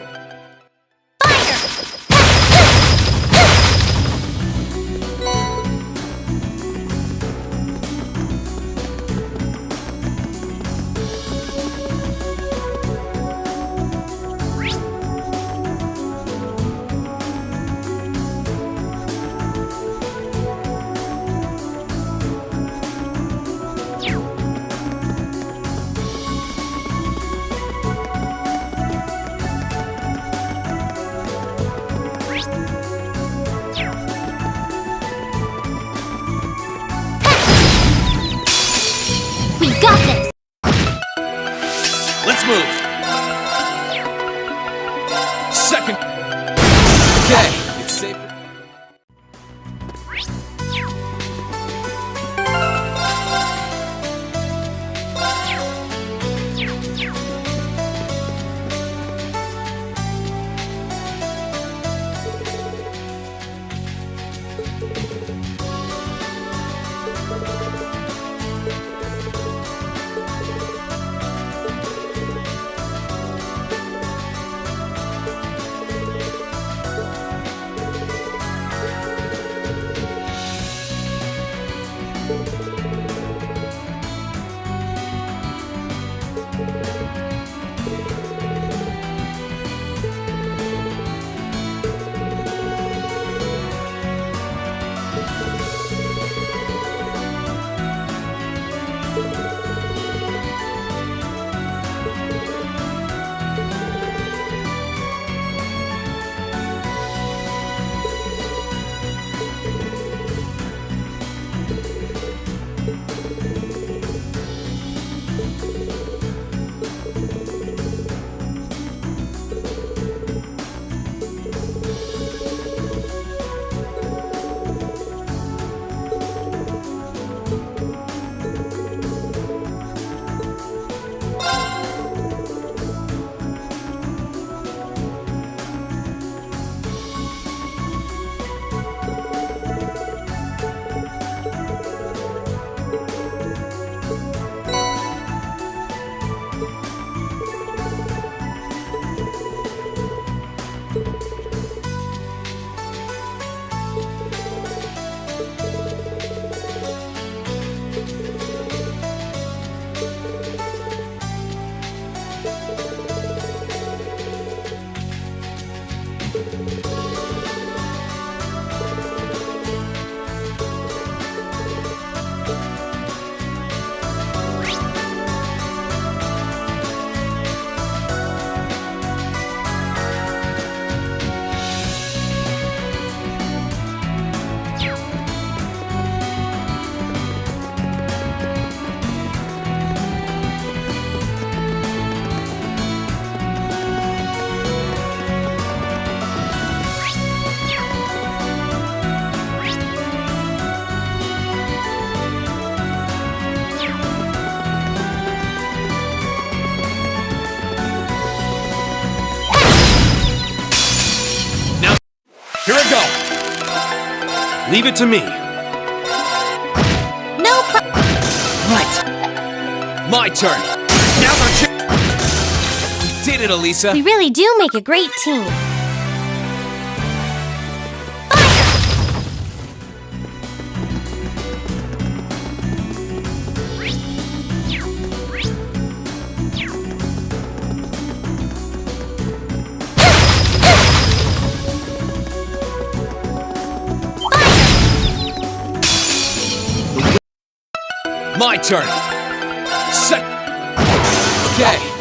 Leave it to me. No pro- Right. My turn. Now's our chance. We did it, Elisa. We really do make a great team. My turn. Set. Okay.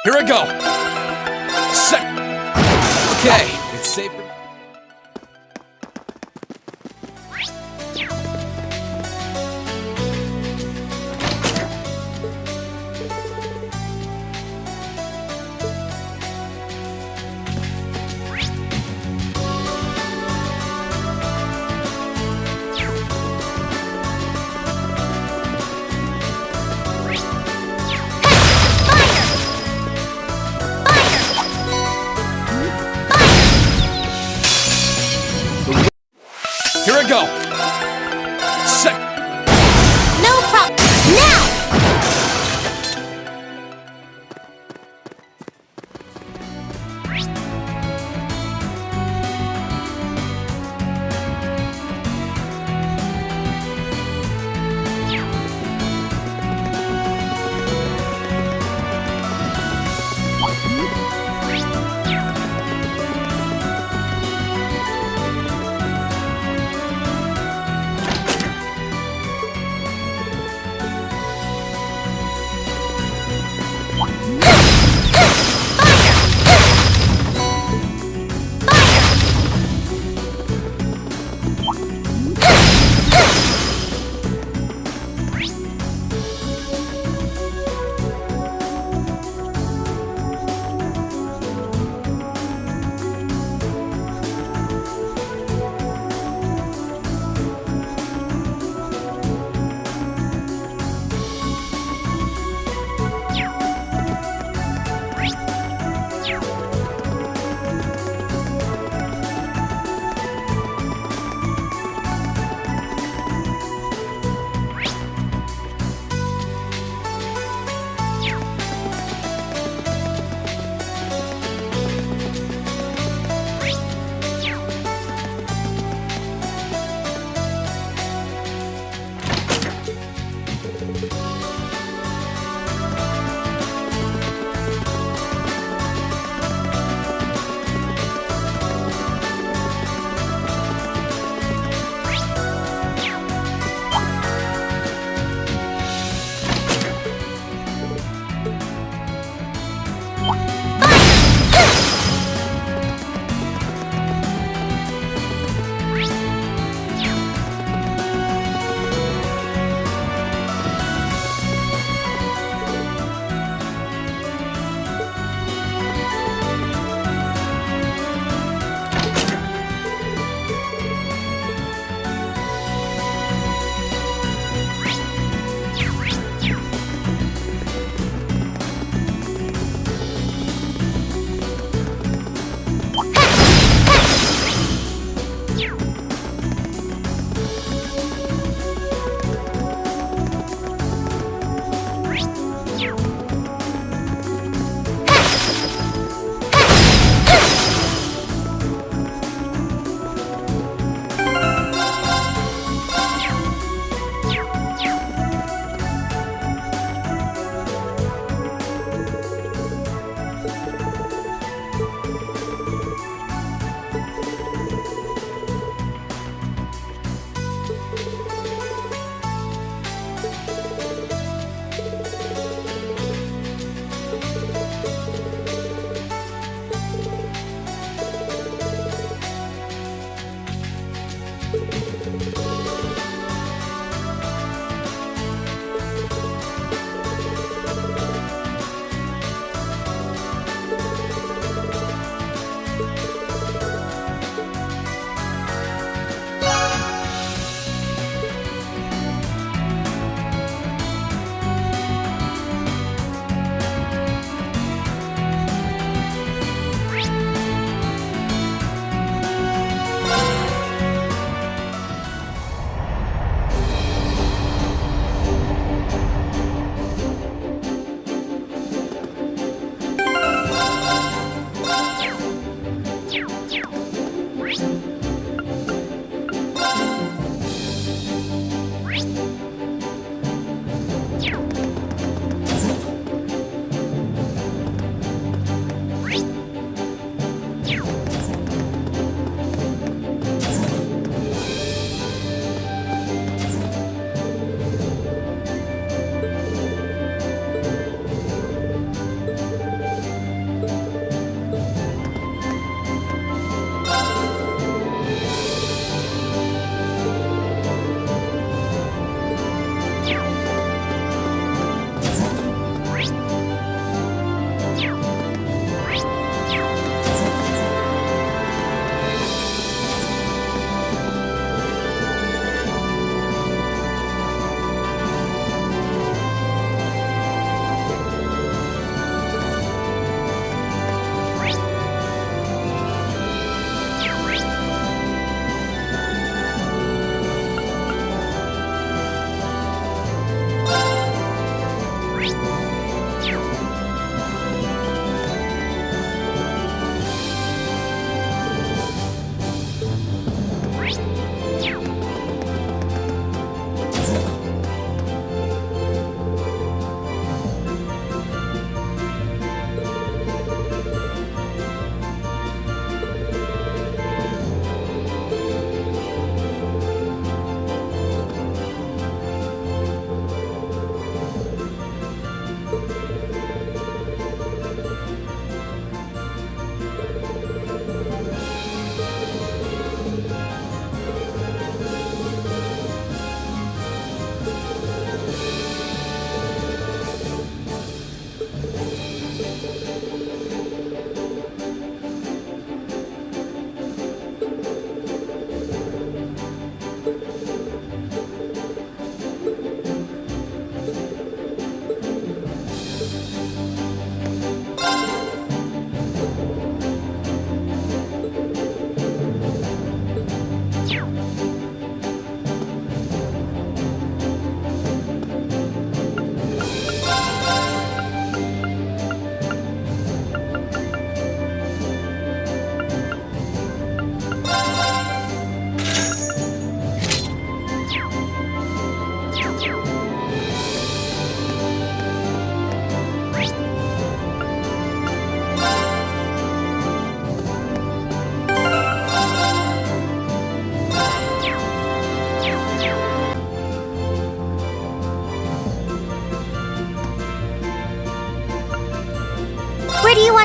Here I go. Set. Okay. It's safe. Here I go. Set. No problem. Now!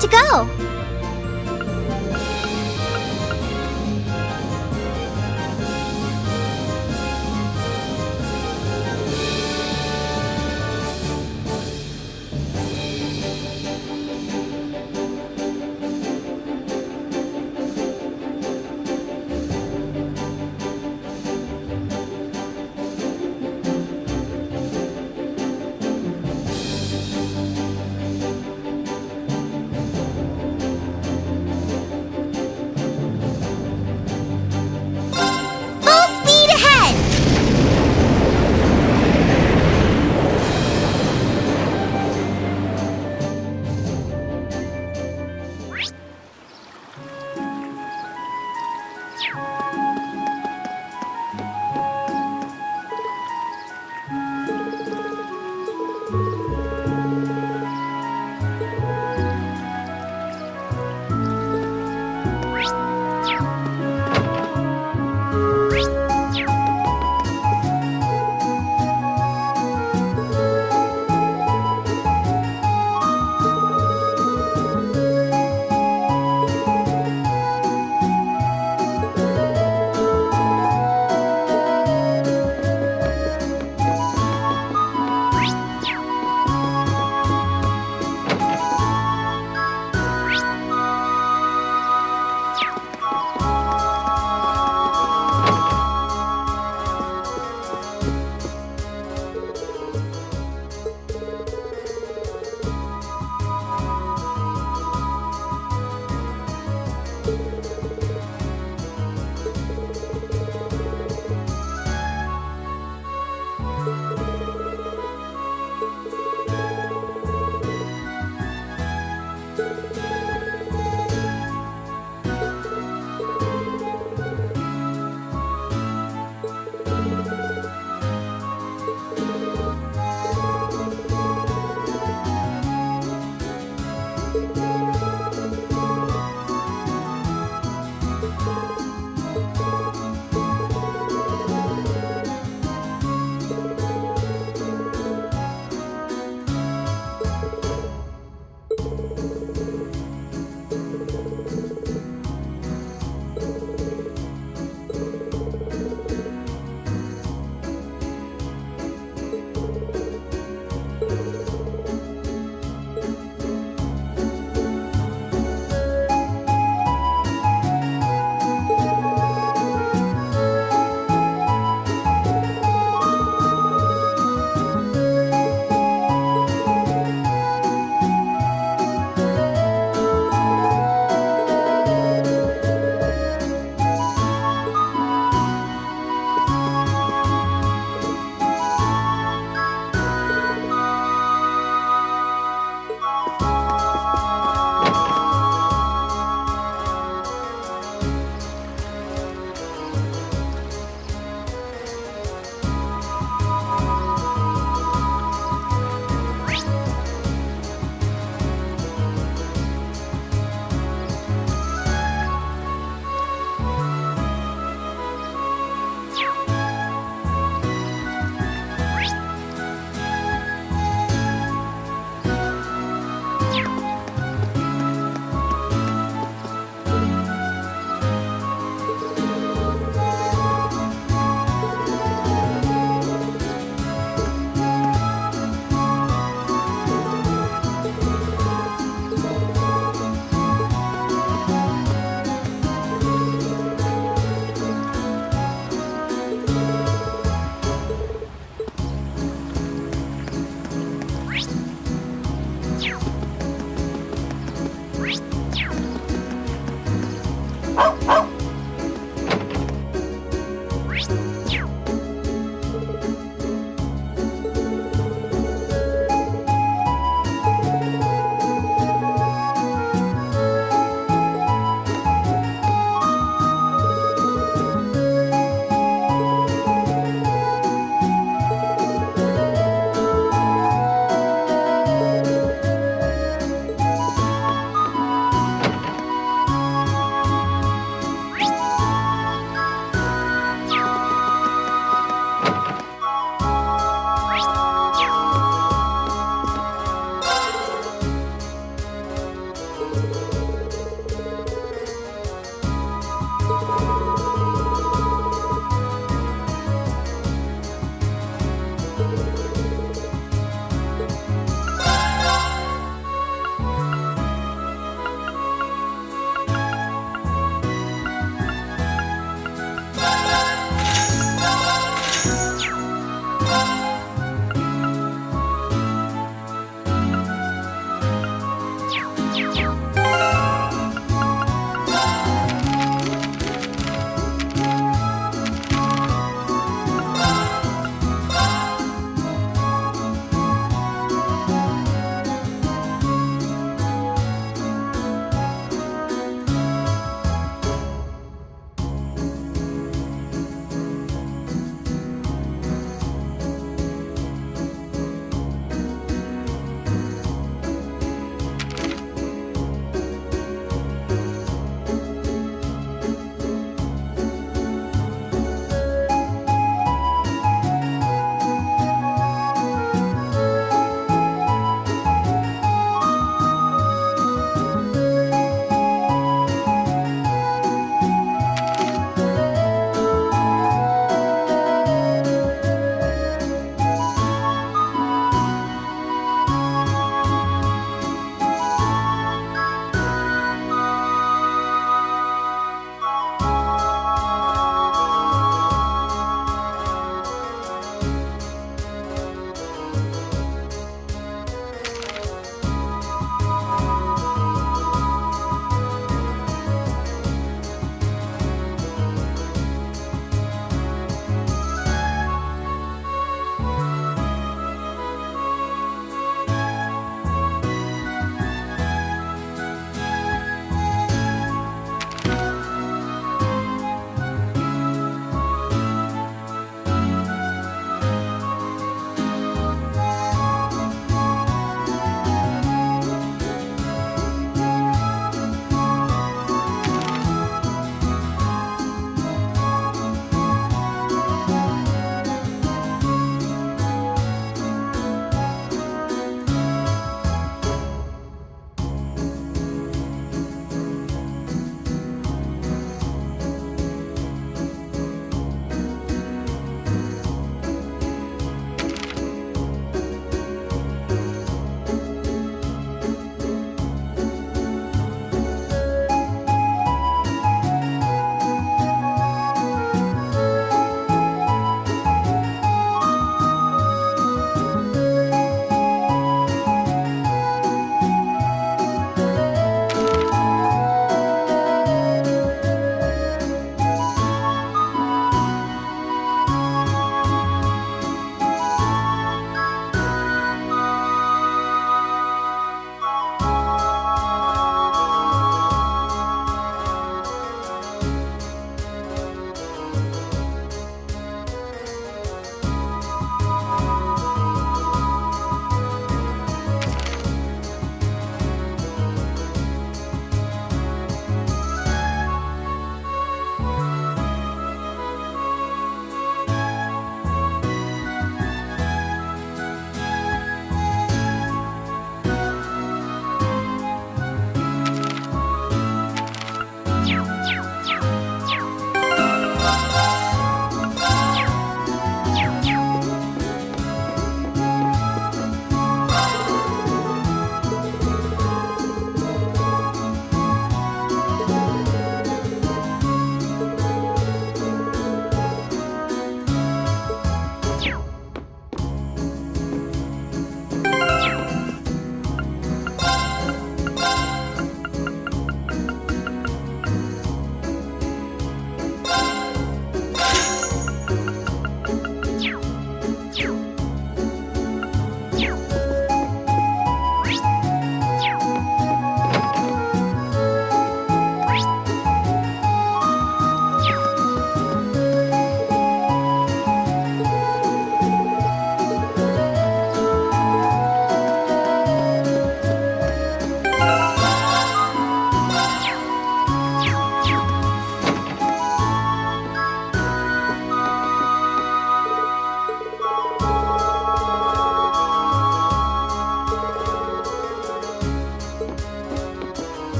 good to go. Full speed ahead!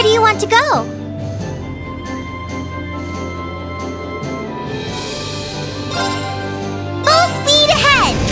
Where do you want to go? Full speed ahead!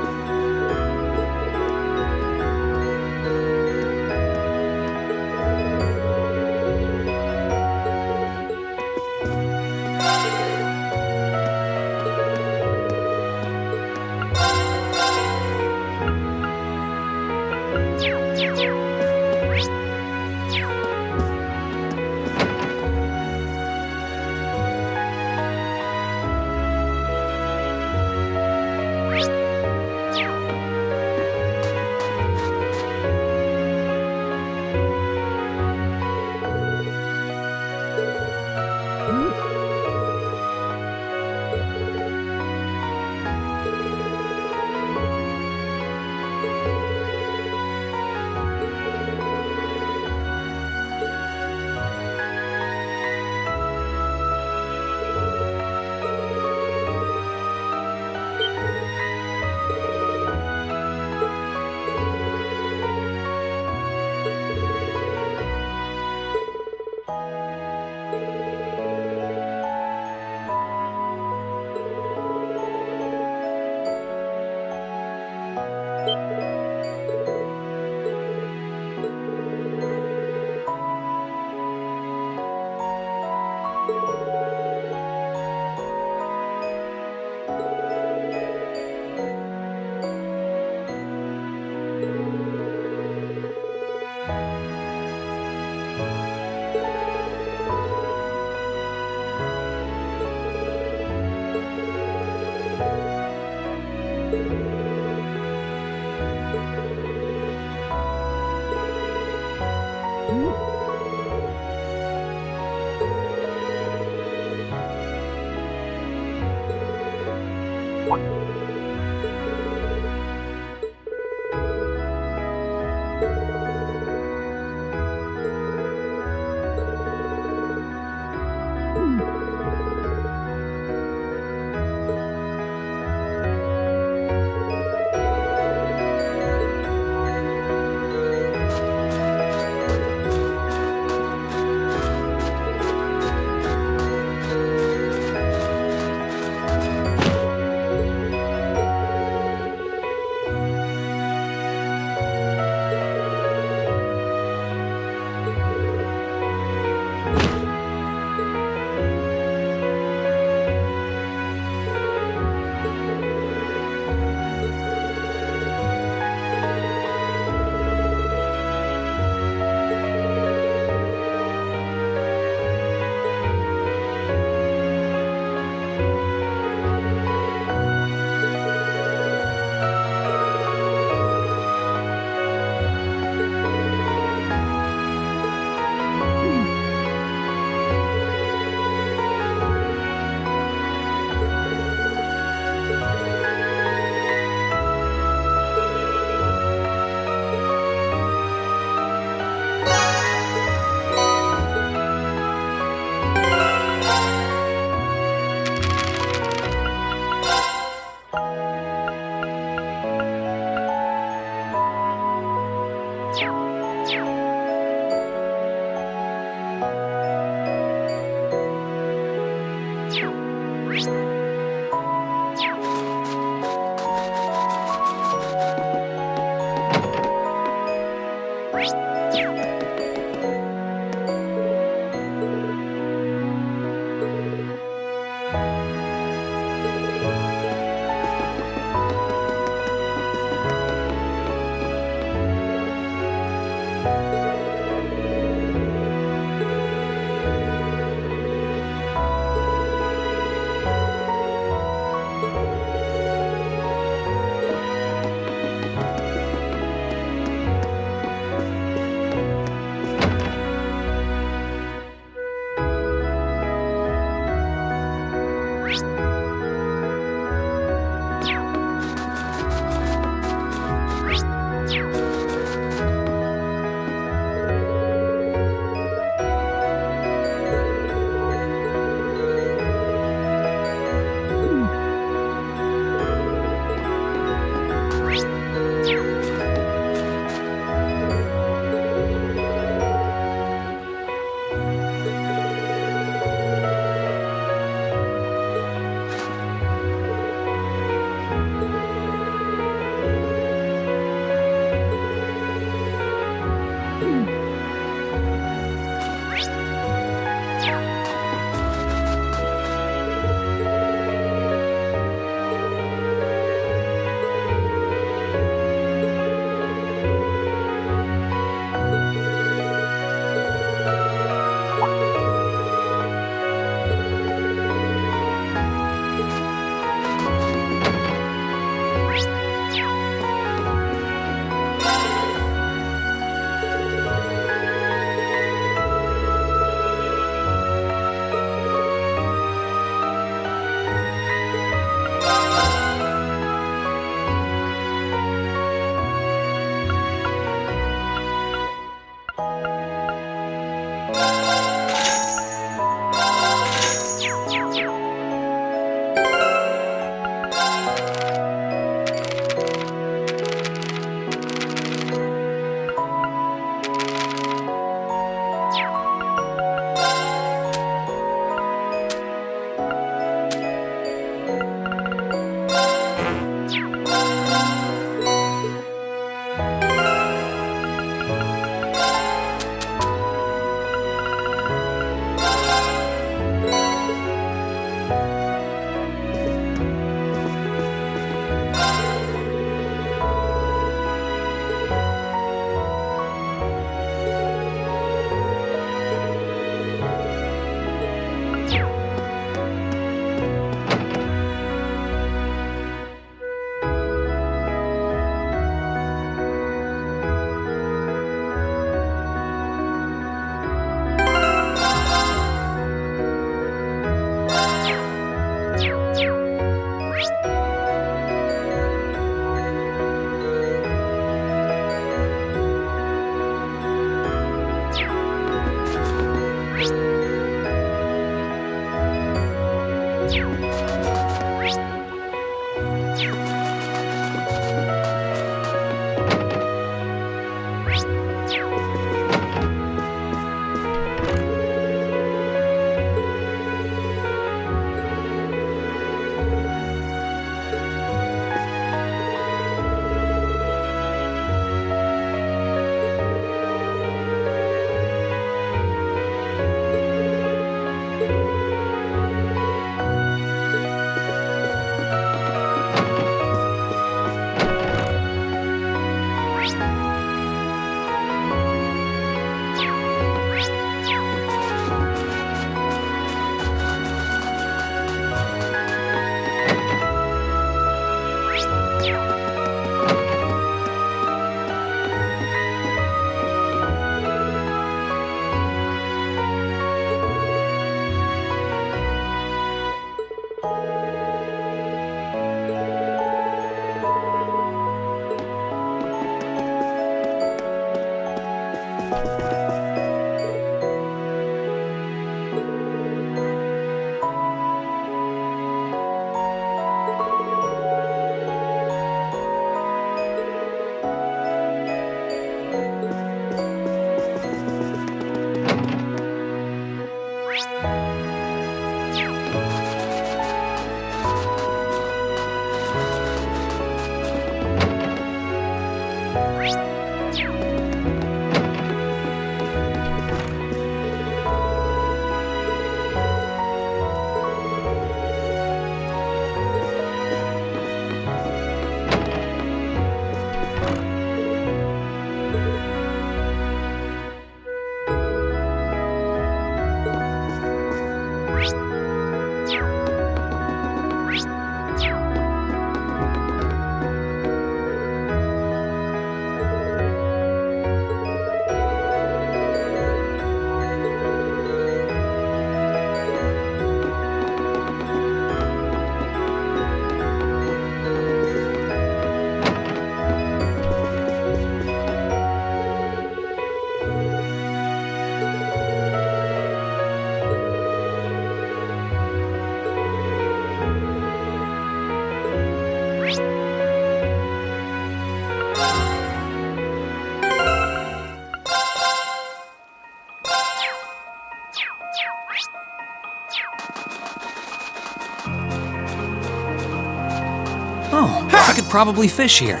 Oh, I could probably fish here.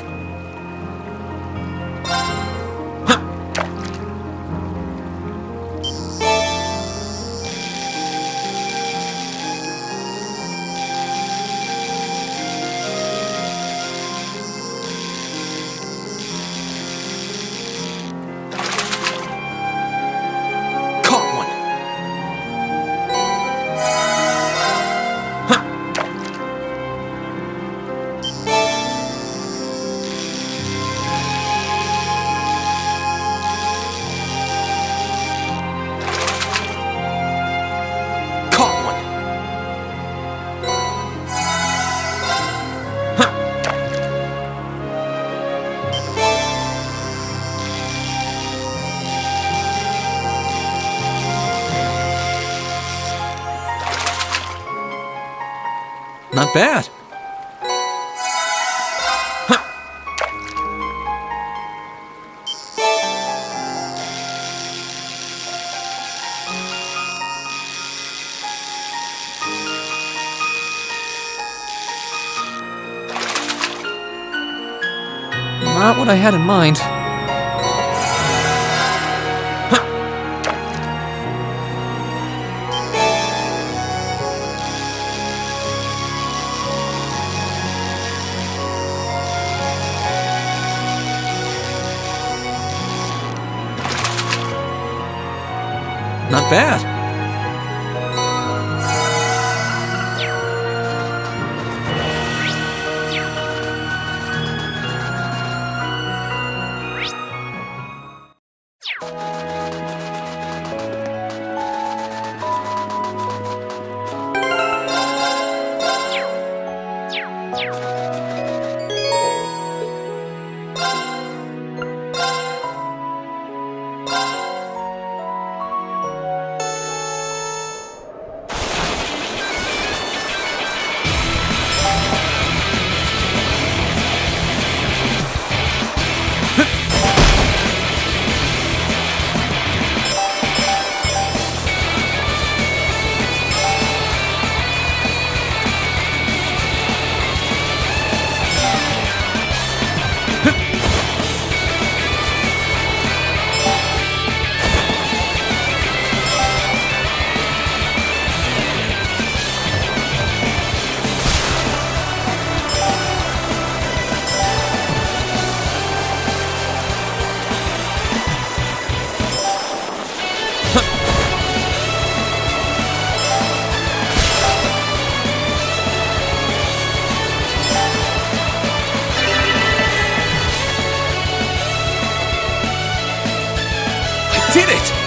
Not bad. Not what I had in mind. Not bad. Did it!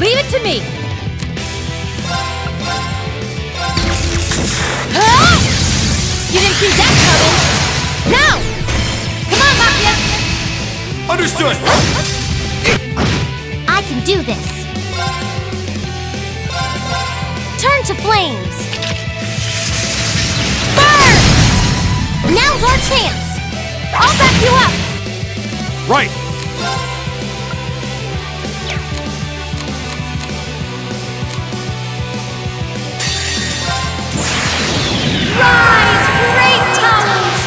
Leave it to me! You didn't see that coming! Now! Come on, Mafia! Understood! I can do this. Turn to flames. Burn! Now's our chance. I'll back you up. Right! Rise, great towers!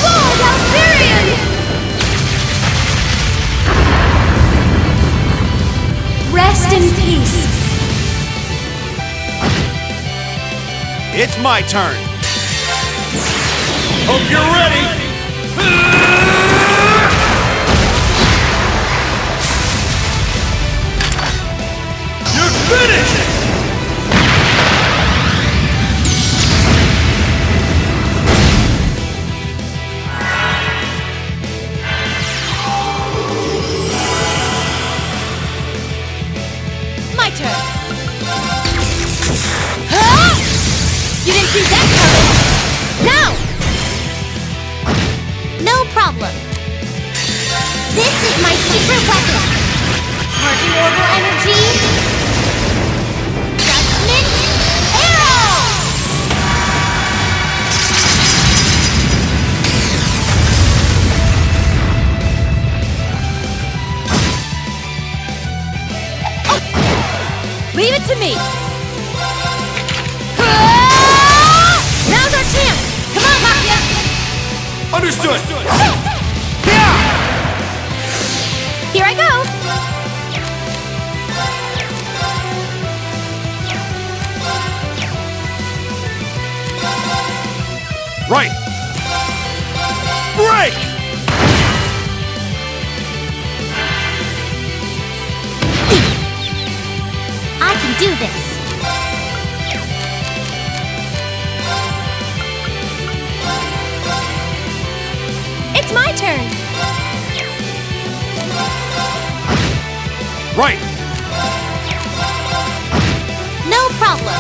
Lord Alvarian! Rest in peace. It's my turn. Hope you're ready! Finish! My turn! Huh? You didn't see that coming! Now! No problem. This is my secret weapon. Charging orbital energy. Judgment arrow! Leave it to me! Now's our chance! Come on, Mafia! Understood! Here I go. Right! Break! I can do this. It's my turn. Right! No problem.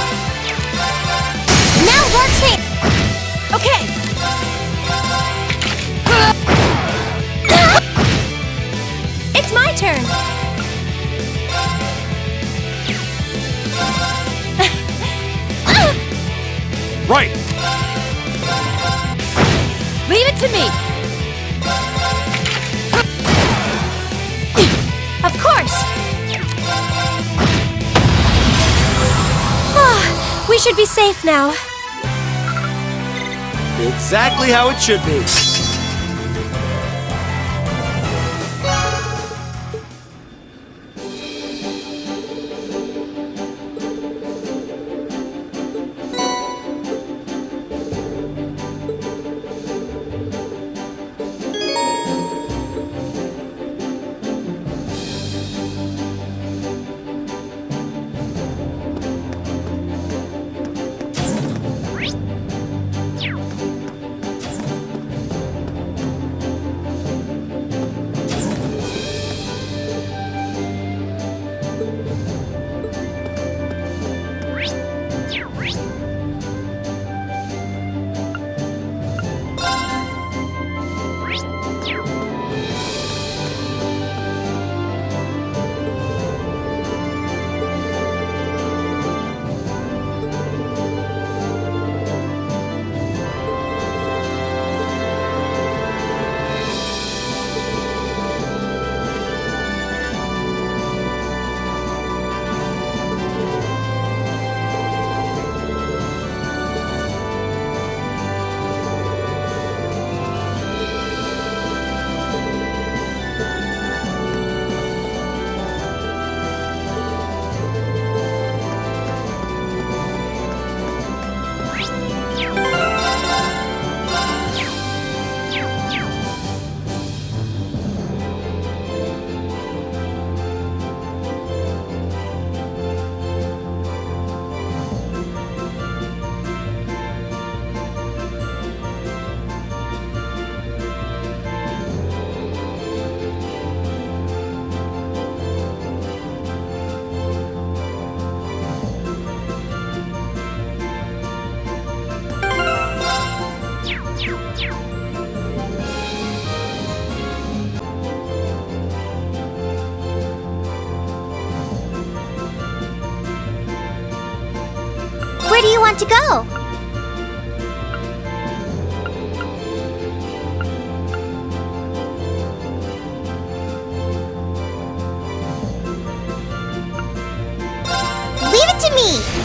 Now's our chance. Okay. It's my turn. Right! Leave it to me! Of course. We should be safe now. Exactly how it should be. Where do you want to go? Leave it to me!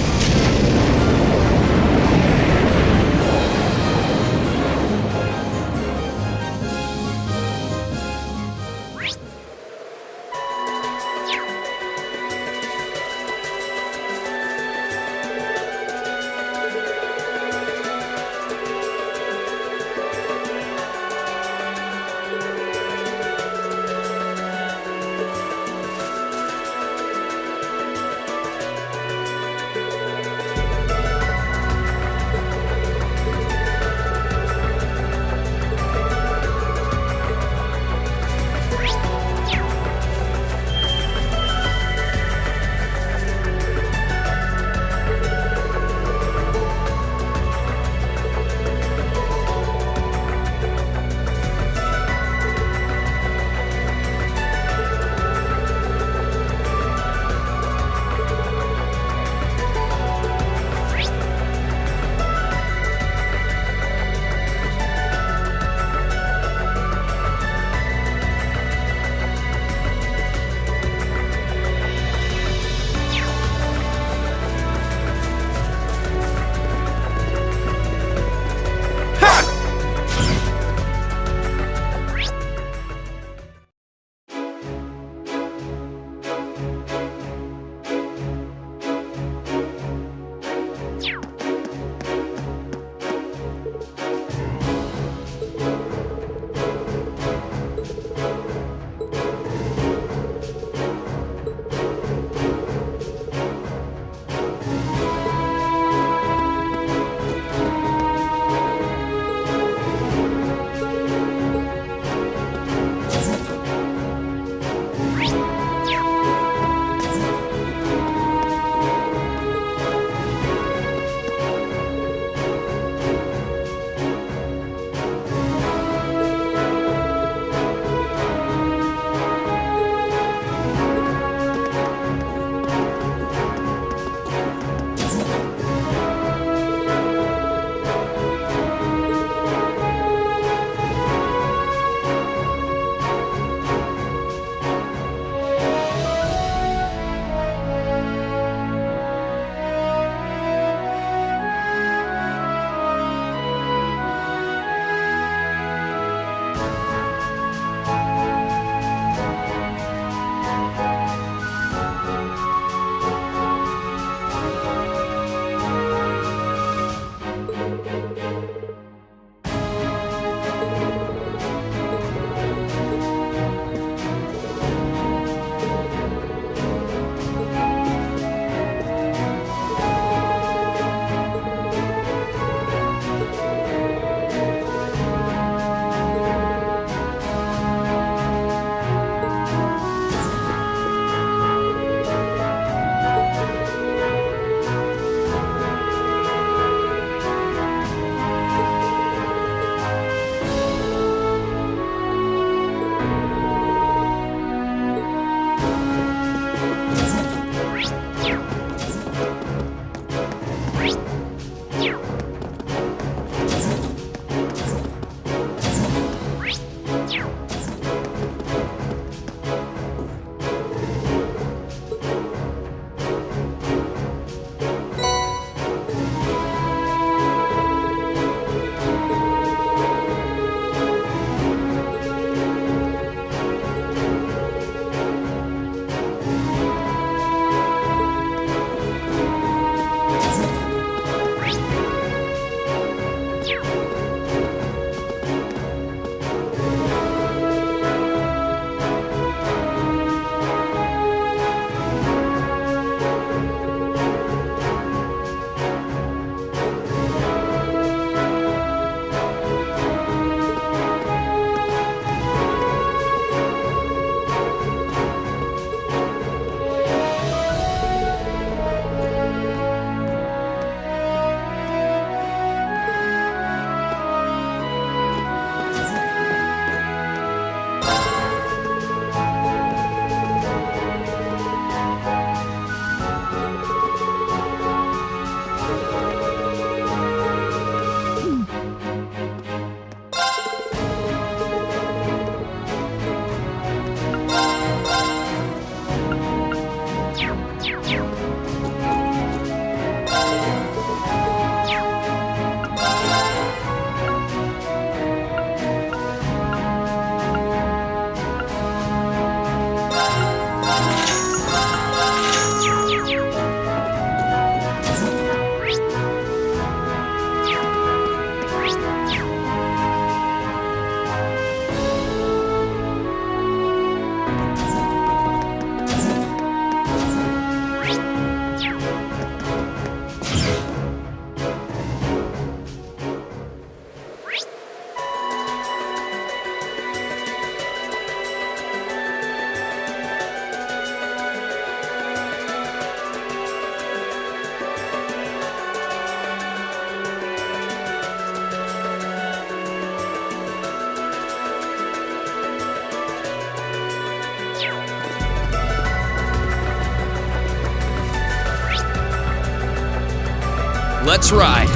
Let's ride.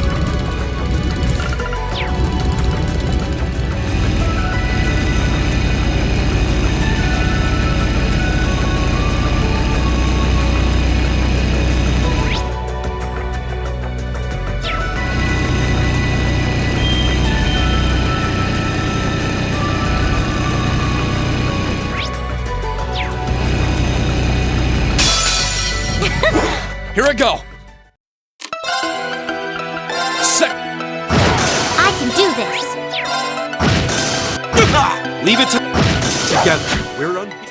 Here I go. I can do this. Leave it together. We're unbeaten.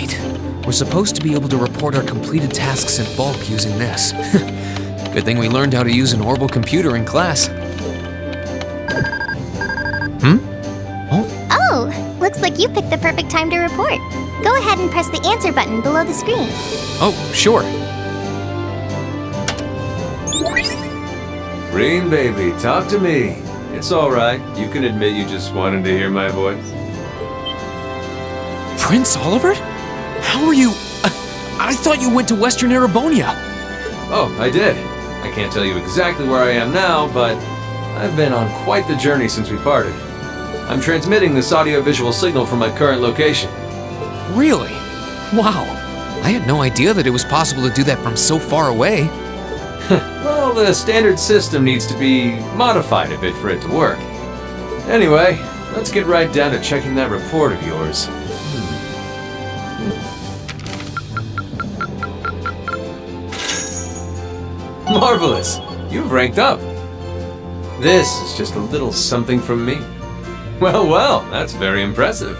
Right. We're supposed to be able to report our completed tasks in bulk using this. Good thing we learned how to use an orbital computer in class. Oh, looks like you picked the perfect time to report. Go ahead and press the answer button below the screen. Oh, sure. Green baby, talk to me. It's alright. You can admit you just wanted to hear my voice. Prince Oliver? How are you? I thought you went to Western Arabonia. Oh, I did. I can't tell you exactly where I am now, but I've been on quite the journey since we parted. I'm transmitting this audio-visual signal from my current location. Really? Wow. I had no idea that it was possible to do that from so far away. Well, the standard system needs to be modified a bit for it to work. Anyway, let's get right down to checking that report of yours. Marvelous! You've ranked up. This is just a little something from me. Well, that's very impressive.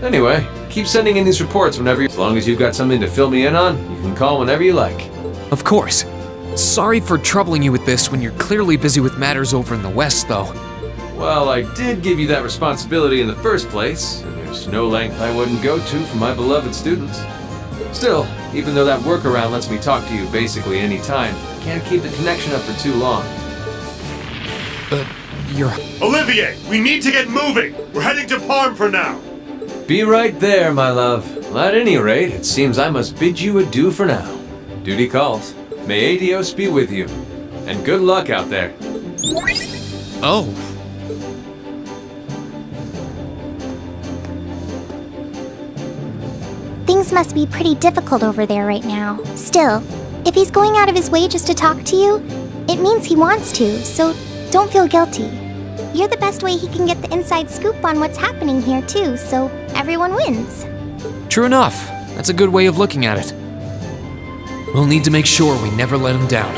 Anyway, keep sending in these reports whenever as long as you've got something to fill me in on, you can call whenever you like. Of course. Sorry for troubling you with this when you're clearly busy with matters over in the West, though. Well, I did give you that responsibility in the first place, and there's no length I wouldn't go to for my beloved students. Still, even though that workaround lets me talk to you basically any time, I can't keep the connection up for too long. You're... Olivier, we need to get moving! We're heading to Parm for now! Be right there, my love. At any rate, it seems I must bid you adieu for now. Duty calls. May Adios be with you. And good luck out there. Oh. Things must be pretty difficult over there right now. Still, if he's going out of his way just to talk to you, it means he wants to, so don't feel guilty. You're the best way he can get the inside scoop on what's happening here, too, so everyone wins. True enough. That's a good way of looking at it. We'll need to make sure we never let him down.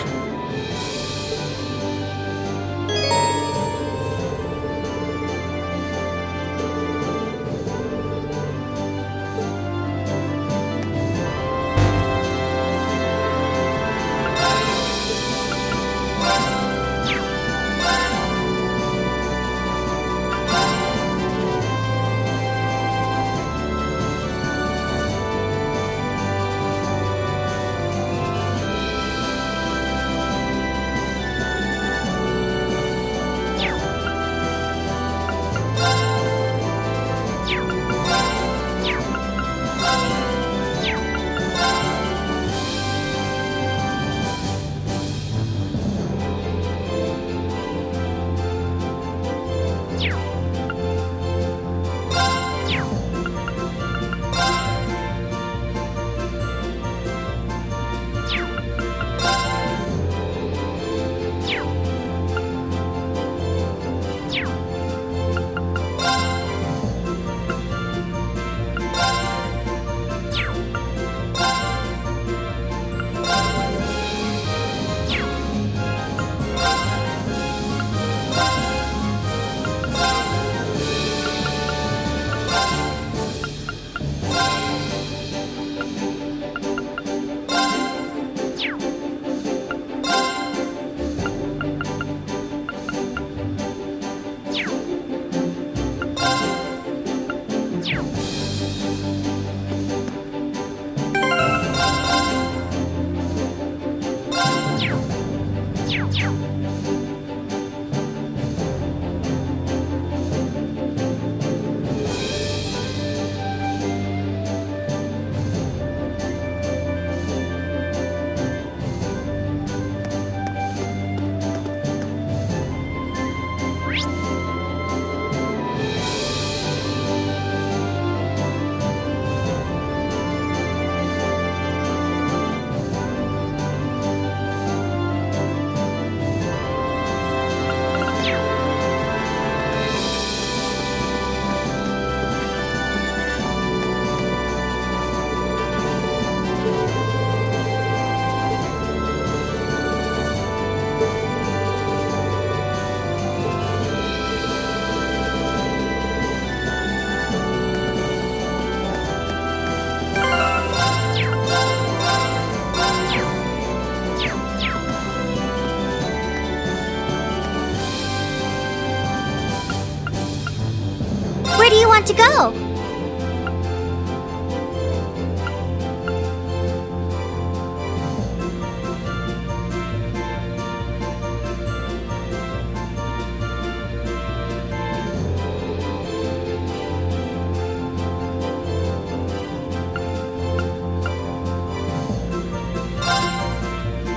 want to go?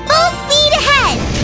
Full speed ahead!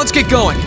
let's get going.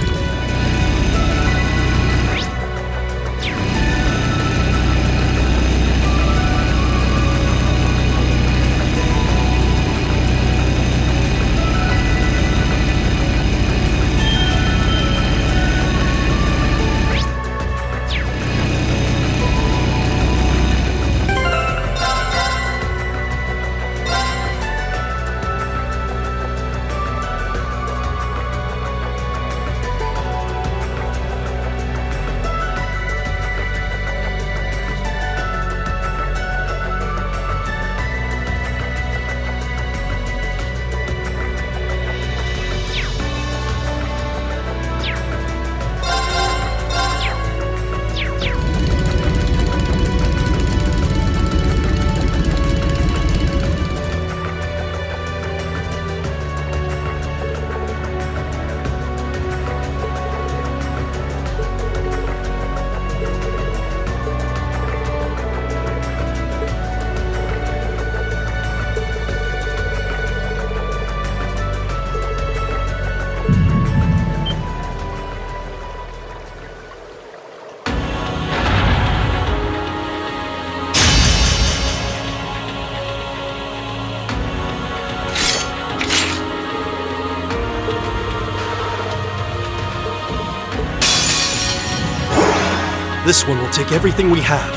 This one will take everything we have.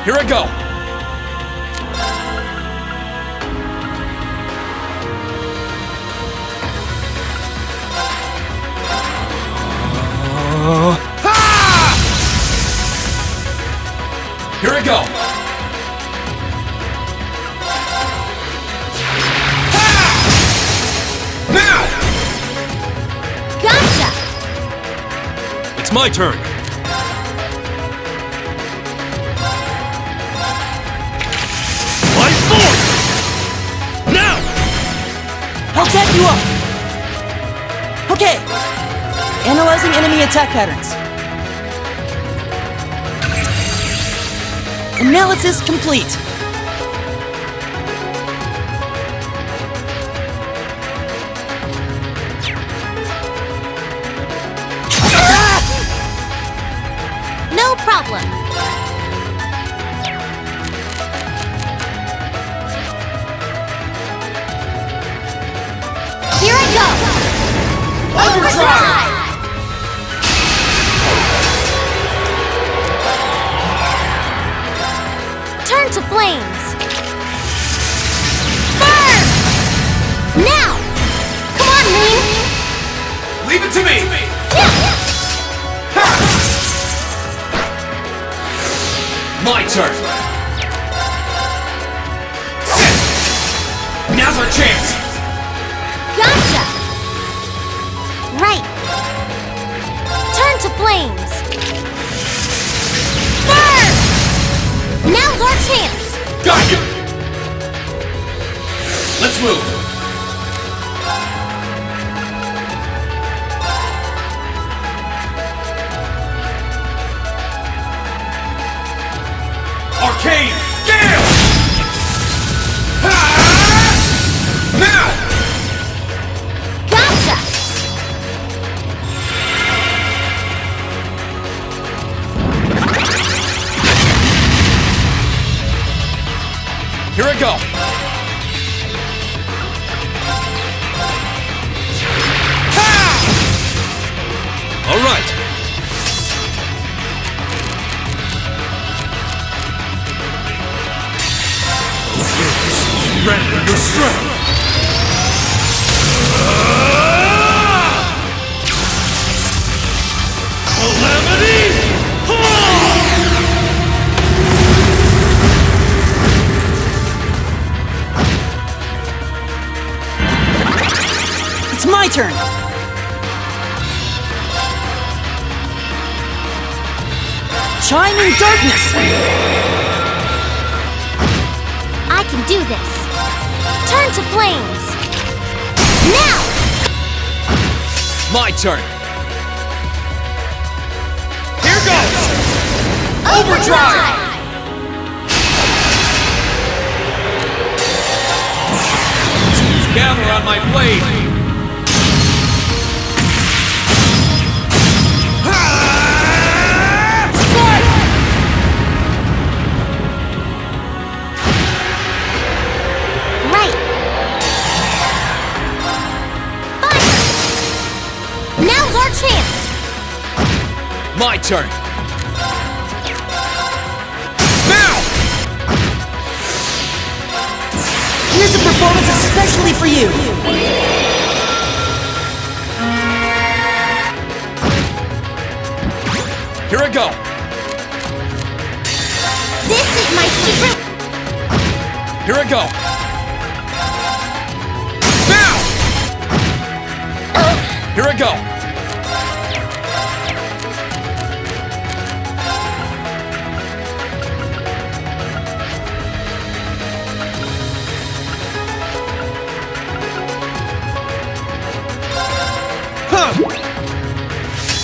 Here I go. Here I go. Now! Gotcha! It's my turn. Light force! Now! I'll back you up! Okay! Analyzing enemy attack patterns. Analysis complete. No problem. Here I go! Overdrive! Turn to flames! Burn! Now! Come on, Moon! Leave it to me! My turn! Now's our chance! Gotcha! Right. Turn to flames! Burn! Now's our chance! Got you! Let's move! Arcane Gale! Now! Gotcha! Here I go! All right. Surrender your strength! Calamity! It's my turn. Chime in darkness. I can do this. Turn to flames. Now! My turn! Here goes! Overdrive! Gather on my blade! My turn. Here's a performance especially for you! Here I go. This is my secret. Here I go. Now! Here I go.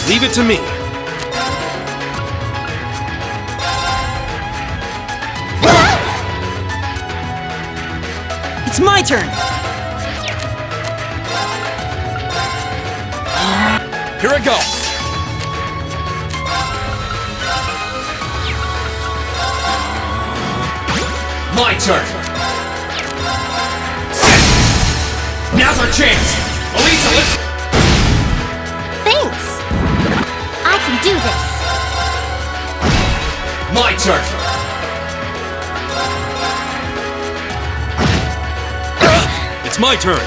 Leave it to me. It's my turn! Here I go. My turn. Now's our chance. Elisa, let's... Thanks. I can do this. My turn. It's my turn.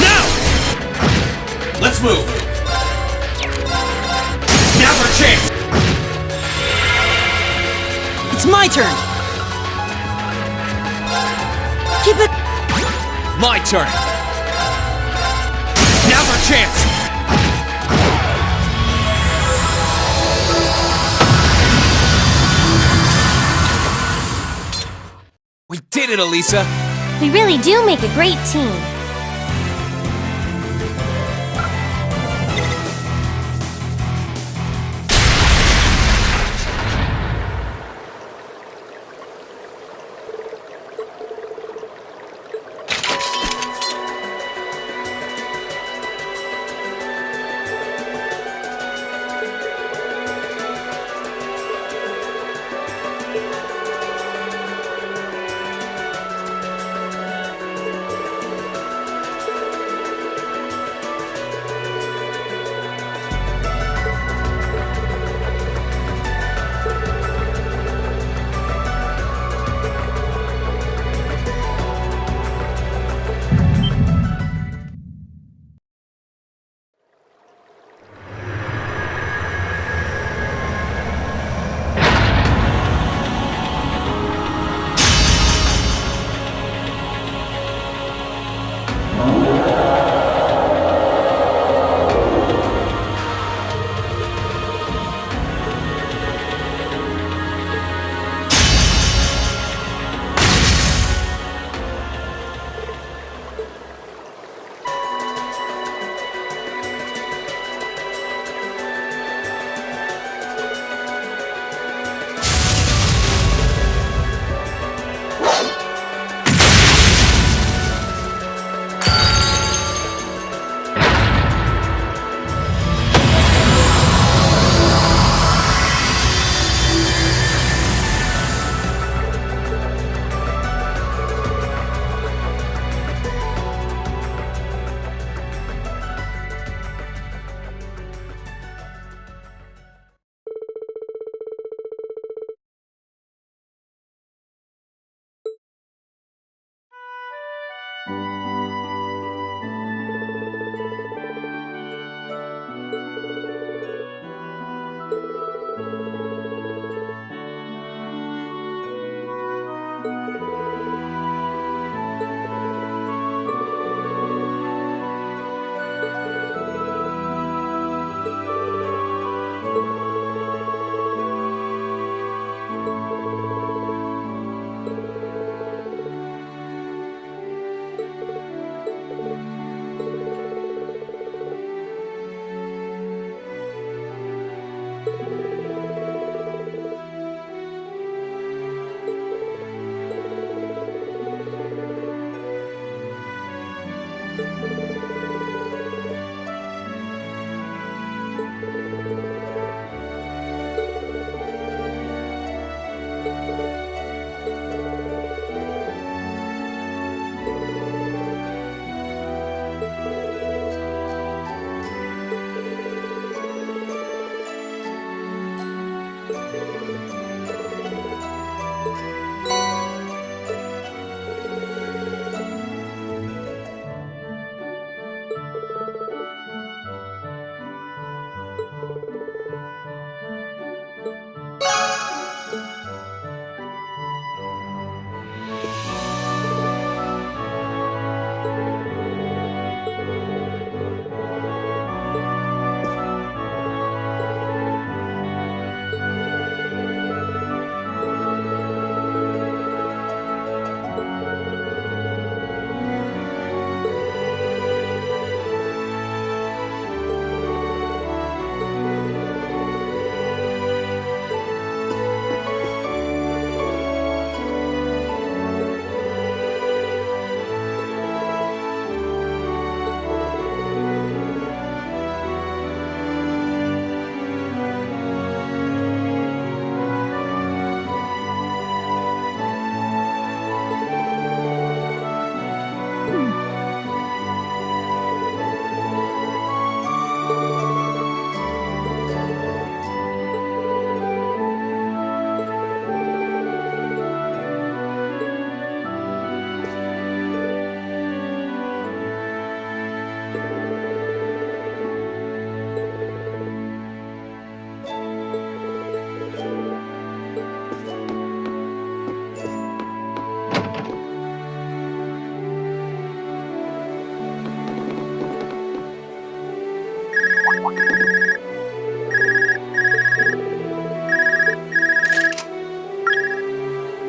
Now! Let's move. Now's our chance. It's my turn! Keep it... My turn. Now's our chance. We did it, Elisa. We really do make a great team.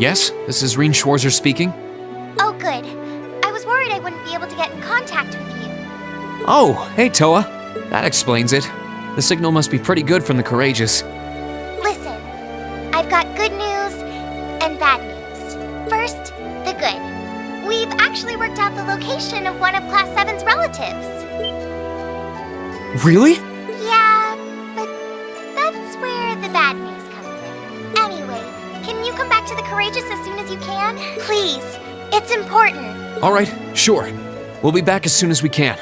Yes, this is Reen Schwarzer speaking. Oh, good. I was worried I wouldn't be able to get in contact with you. Oh, hey Toa. That explains it. The signal must be pretty good from the Courageous. Listen, I've got good news and bad news. First, the good. We've actually worked out the location of one of Class 7's relatives. Really? Yeah, but that's where the bad news comes in. Anyway, can you come back to the Courageous as soon as you can? Please, it's important. All right, sure. We'll be back as soon as we can.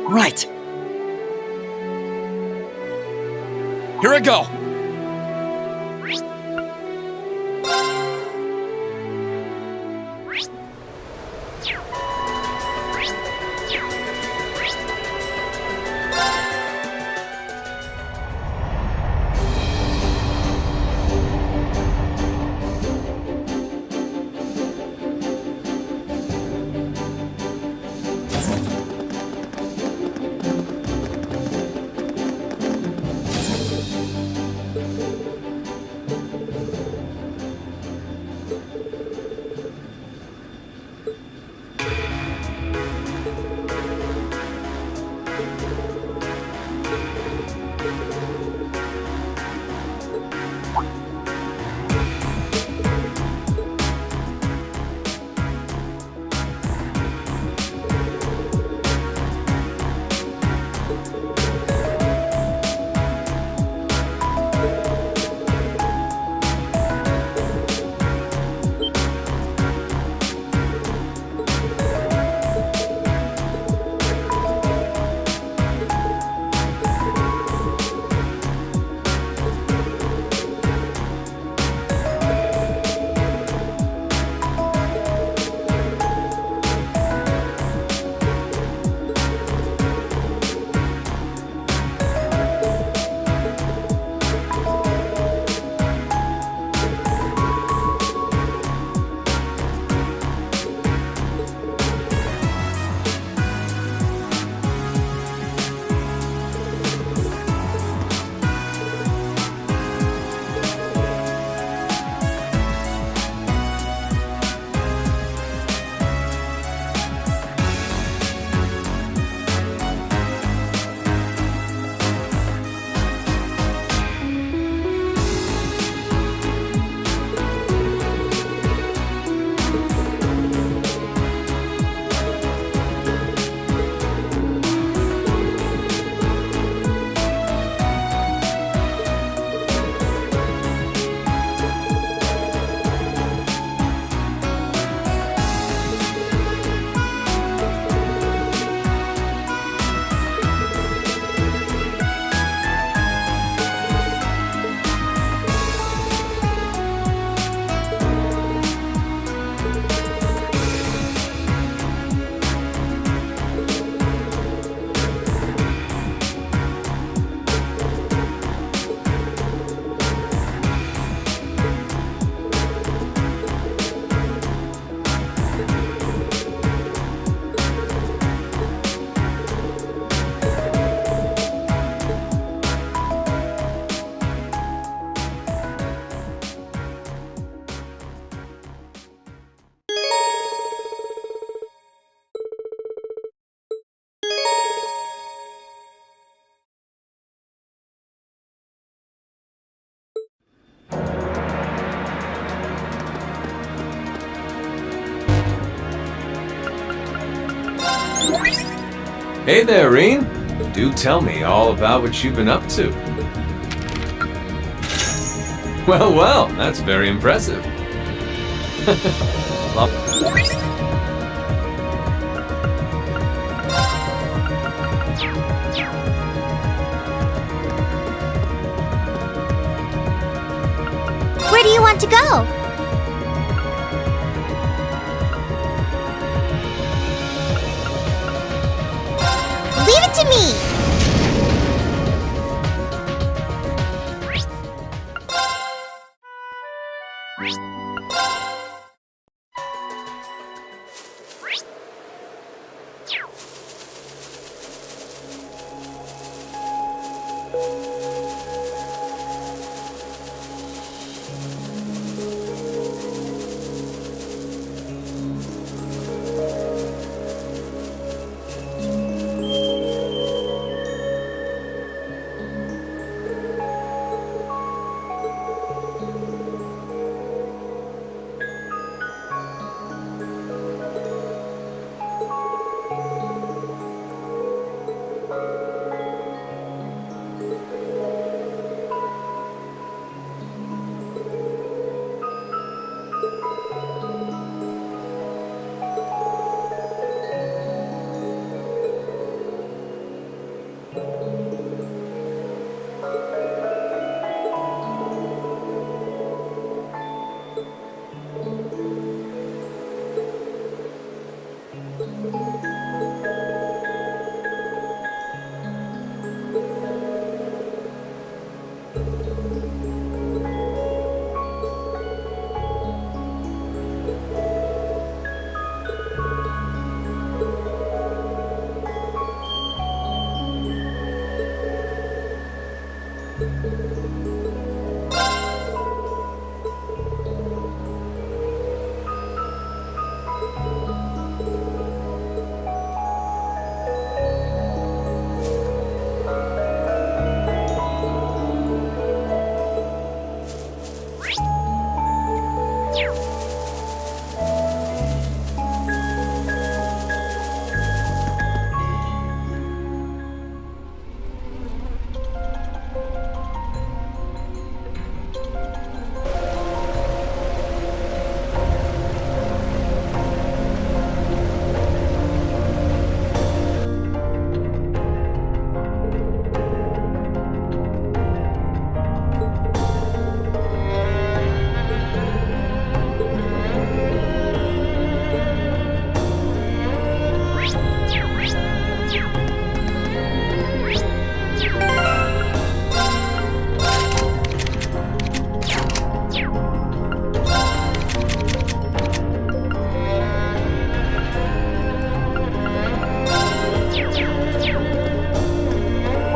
Right. Here I go. Hey there, Reen. Do tell me all about what you've been up to. Well, that's very impressive. Where do you want to go? Leave it to me!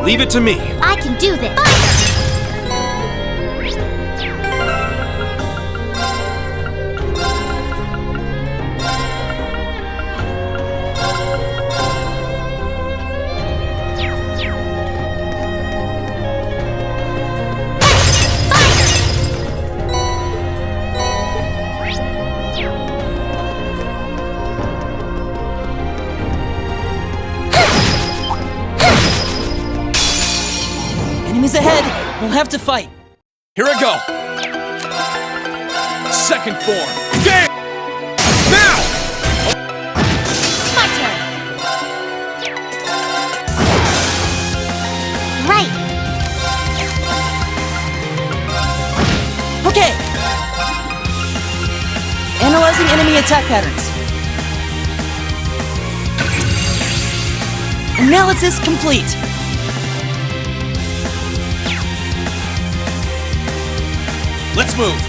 Leave it to me. I can do this. Enemies ahead! We'll have to fight! Here I go! Second form! Game! Now! My turn! Right! Okay! Analyzing enemy attack patterns. Analysis complete! Let's move!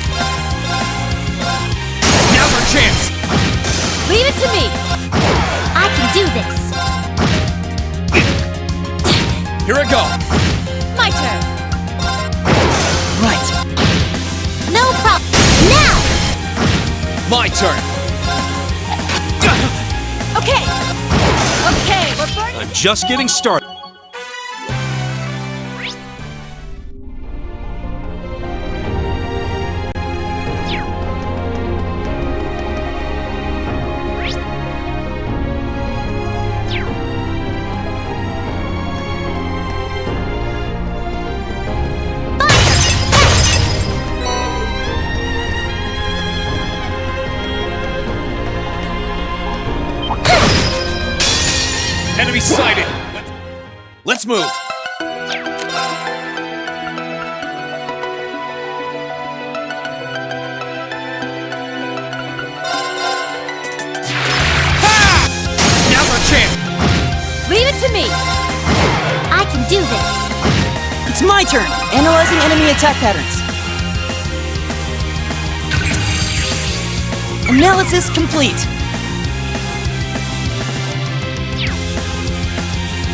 Now's our chance! Leave it to me! I can do this! Here I go! My turn! Right! No problem! Now! My turn! Okay! Okay, we're burning! I'm just getting started. Enemy sighted! Let's move! Now's our chance! Leave it to me! I can do this! It's my turn! Analyzing enemy attack patterns. Analysis complete.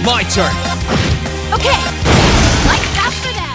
My turn. Okay, like that for that.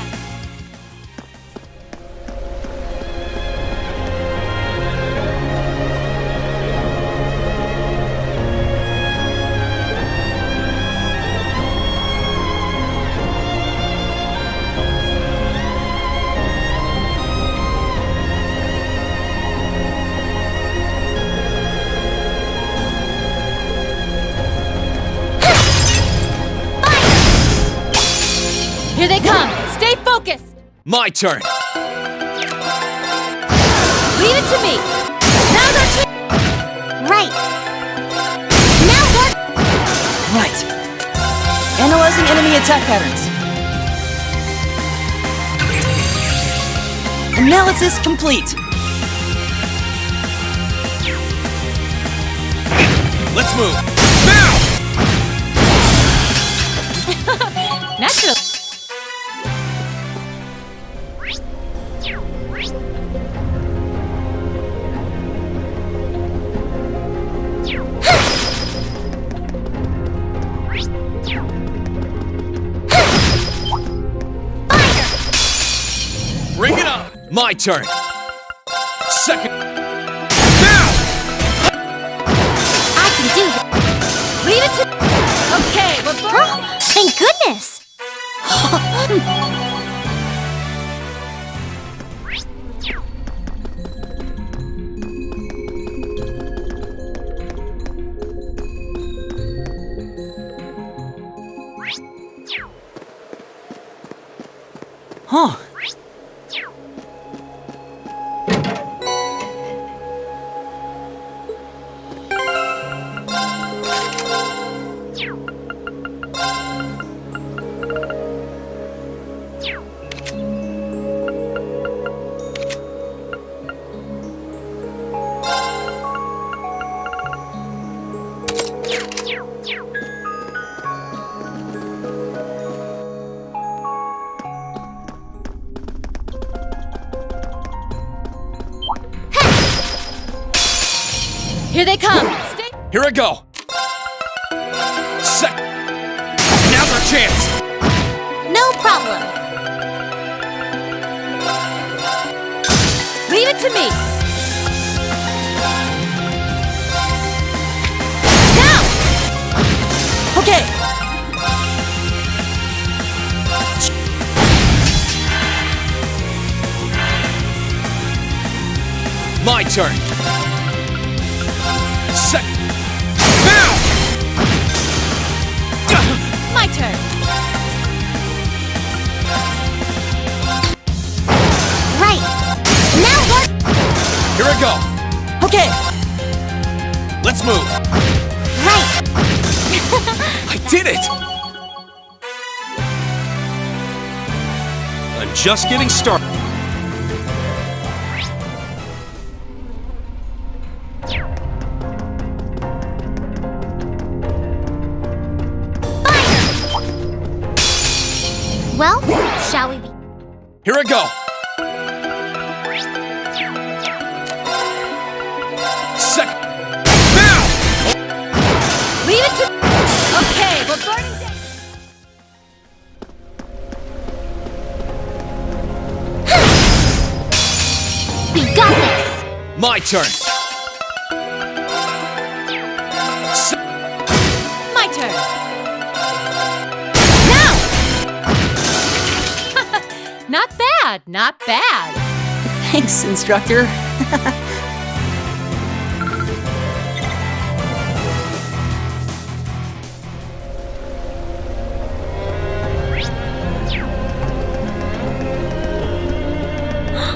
Here they come! Stay focused! My turn. Leave it to me! Now they're Right. Now what? Right. Analyzing enemy attack patterns. Analysis complete. Let's move. Now! Natural. Bring it on. My turn. Second. Now! I can do this. Leave it to. Okay, we're burning. Thank goodness. Huh. Here they come! Stay. Here I go. Now's our chance. No problem. Leave it to me! Now! Okay. My turn. Now! My turn! Right. Now what? Here I go. Okay. Let's move. Right. I did it. I'm just getting started. Well, shall we be? Here I go. Now! Leave it to. Okay, we're burning down. We got this. My turn. My turn. Not bad, not bad. Thanks, instructor.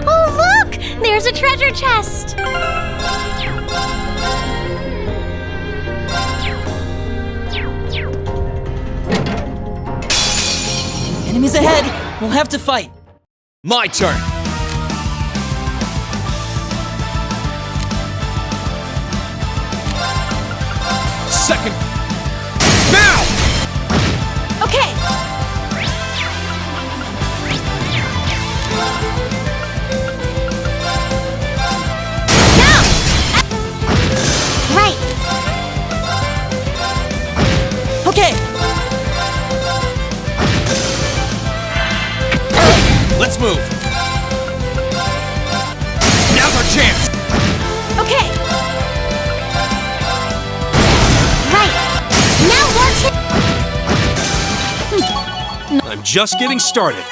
Oh, look! There's a treasure chest. Enemies ahead. We'll have to fight. My turn. Second. Now! Okay. Now! just getting started.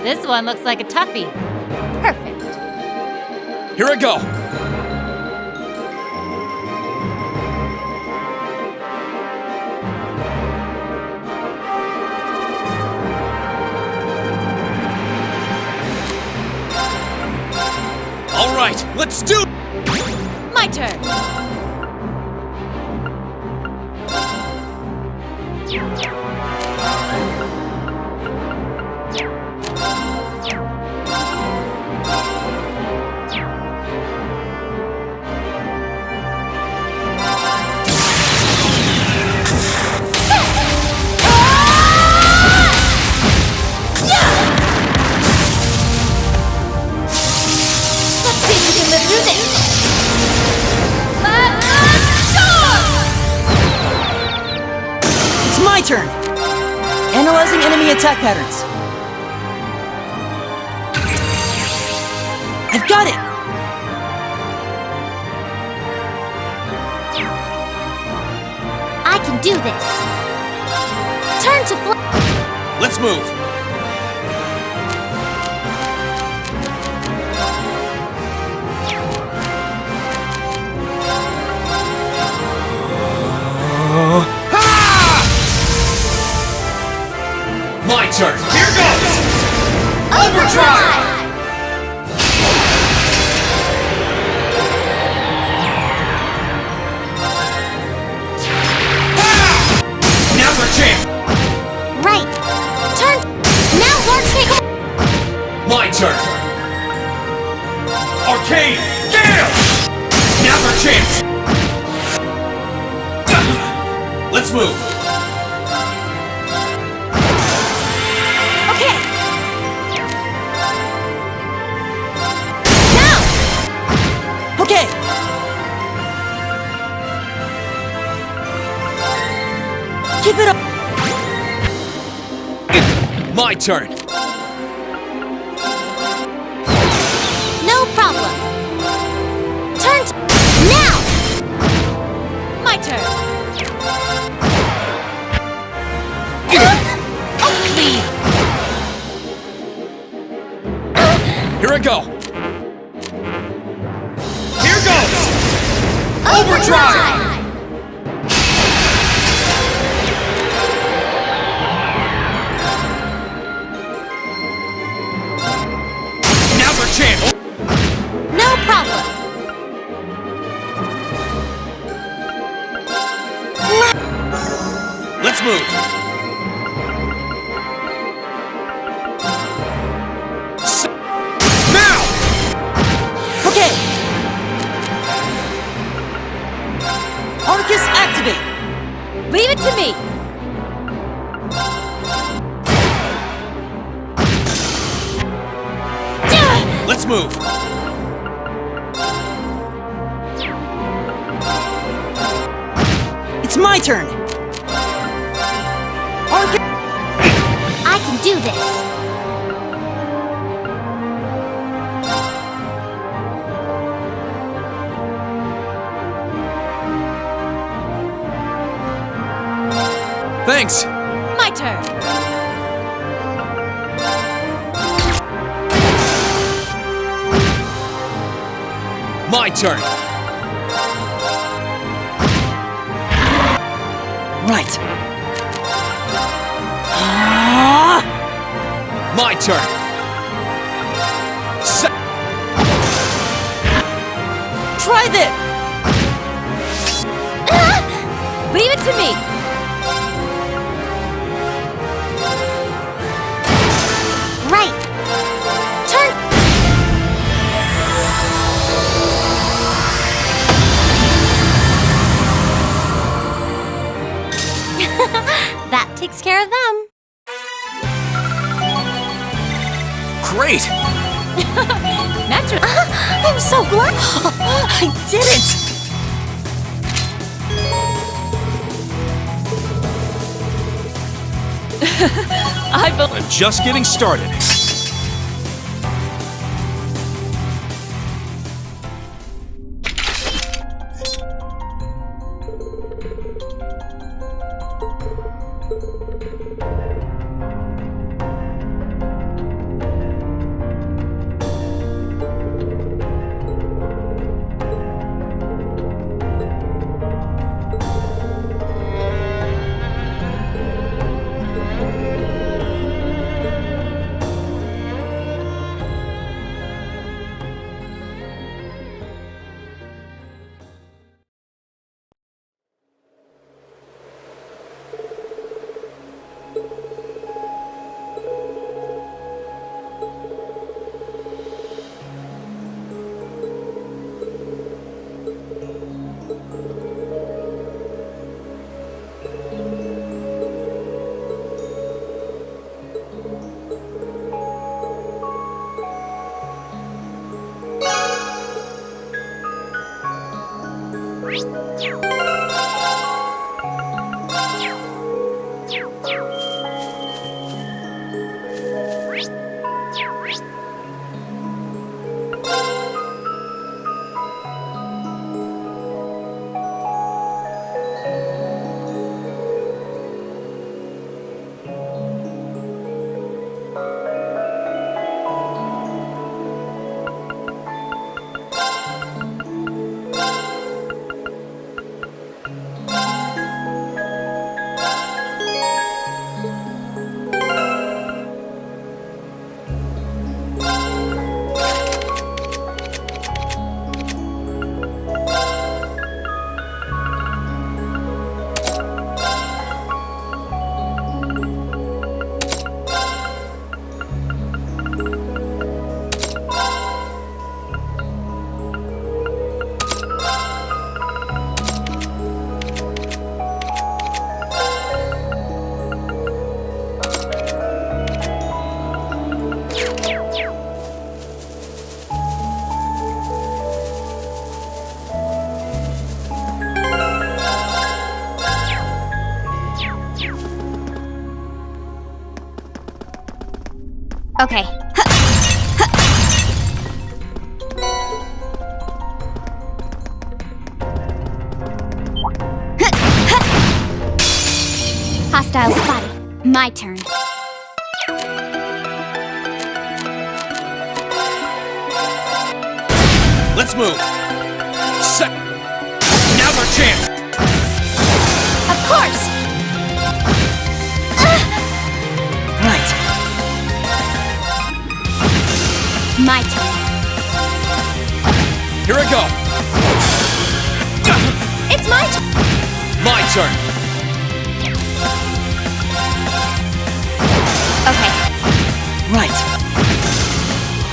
This one looks like a toughie. Perfect. Here I go! All right, let's do it! My turn. It's my turn! Analyzing enemy attack patterns. I've got it! I can do this. Turn to Let's move! My turn! Here goes! Overdrive! Now's our chance! right. Turn. Now large take. My turn! Arcade! Gale! Now's our chance! Let's move! Okay! Keep it up! My turn! No problem. Turn to now! Here I go! Here goes! Overdrive! Now's our chance! No problem. Let's move! Now! Okay! Arcus activate! Leave it to me! Let's move! It's my turn! Arcus! I can do this. Thanks! My turn! My turn! Right. My turn! Try this! Leave it to me! Right. Turn. That takes care of them. Great! Naturally. I'm so glad. I did it! I'm just getting started. Okay. Hostile spotted. My turn. Let's move! Set! Now's our chance! Of course! Right. My turn. Here I go! It's my turn! My turn! Okay. Right.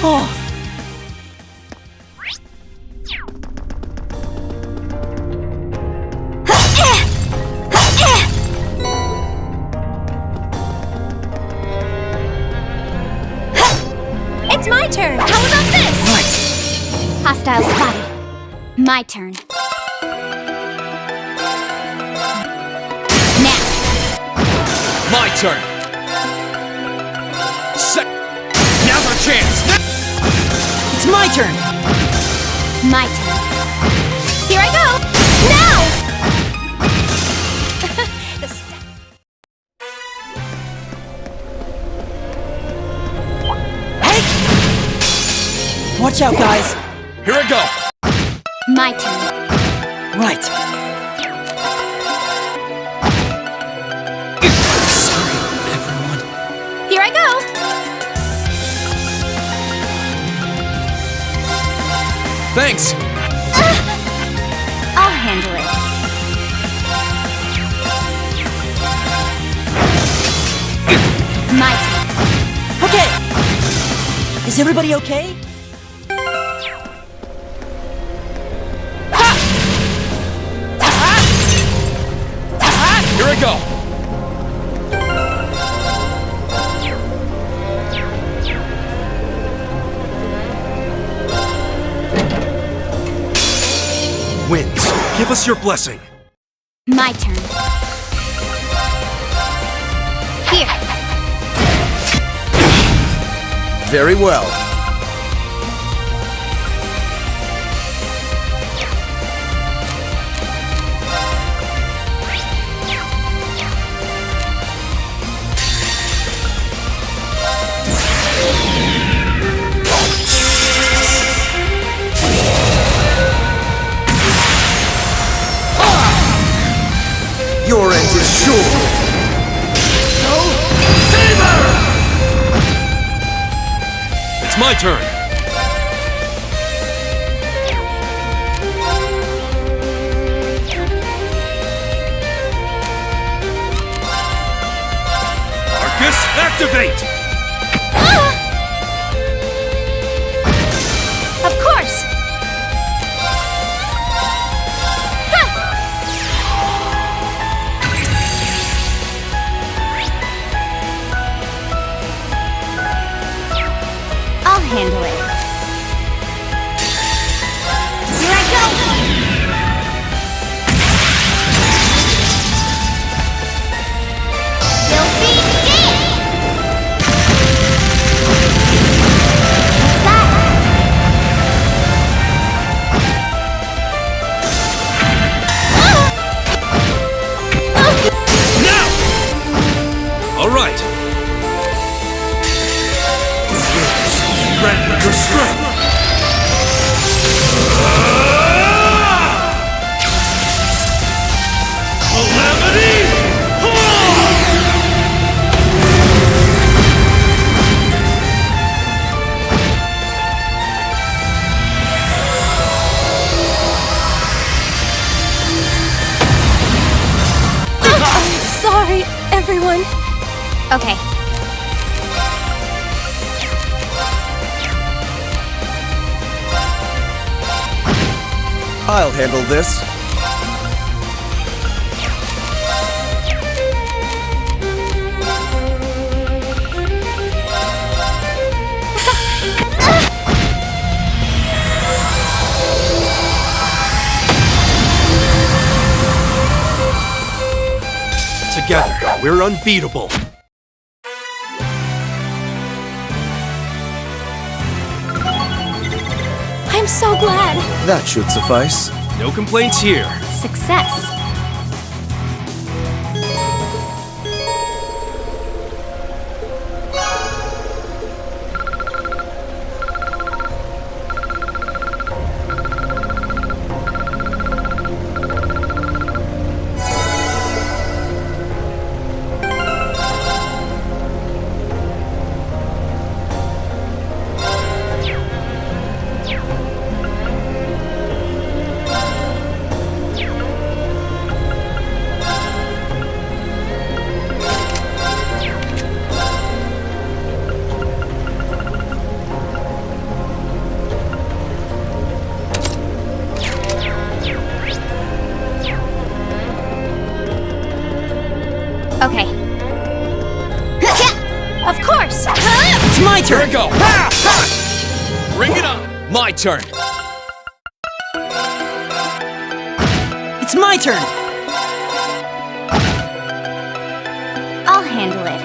Oh. It's my turn! How about this? Hostile spotted. My turn. Now. My turn! Set! Now's our chance! It's my turn! My turn. Here I go! Now! Watch out, guys! Here I go! My turn. Right. Sorry, everyone. Here I go! Thanks! I'll handle it. My turn. Okay! Is everybody okay? Here I go! Winds, give us your blessing. My turn. Here. Very well. Your end is sure. It's my turn! Arcus, activate! Of course! I'll handle it. Here I go! Filthy dance! What's that? Now! All right! Grant me your strength! Calamity! Sorry, everyone. Okay. I'll handle this. Together, we're unbeatable. I'm so glad. That should suffice. No complaints here. Success. It's my turn! Here we go! Bring it on! My turn! It's my turn! I'll handle it.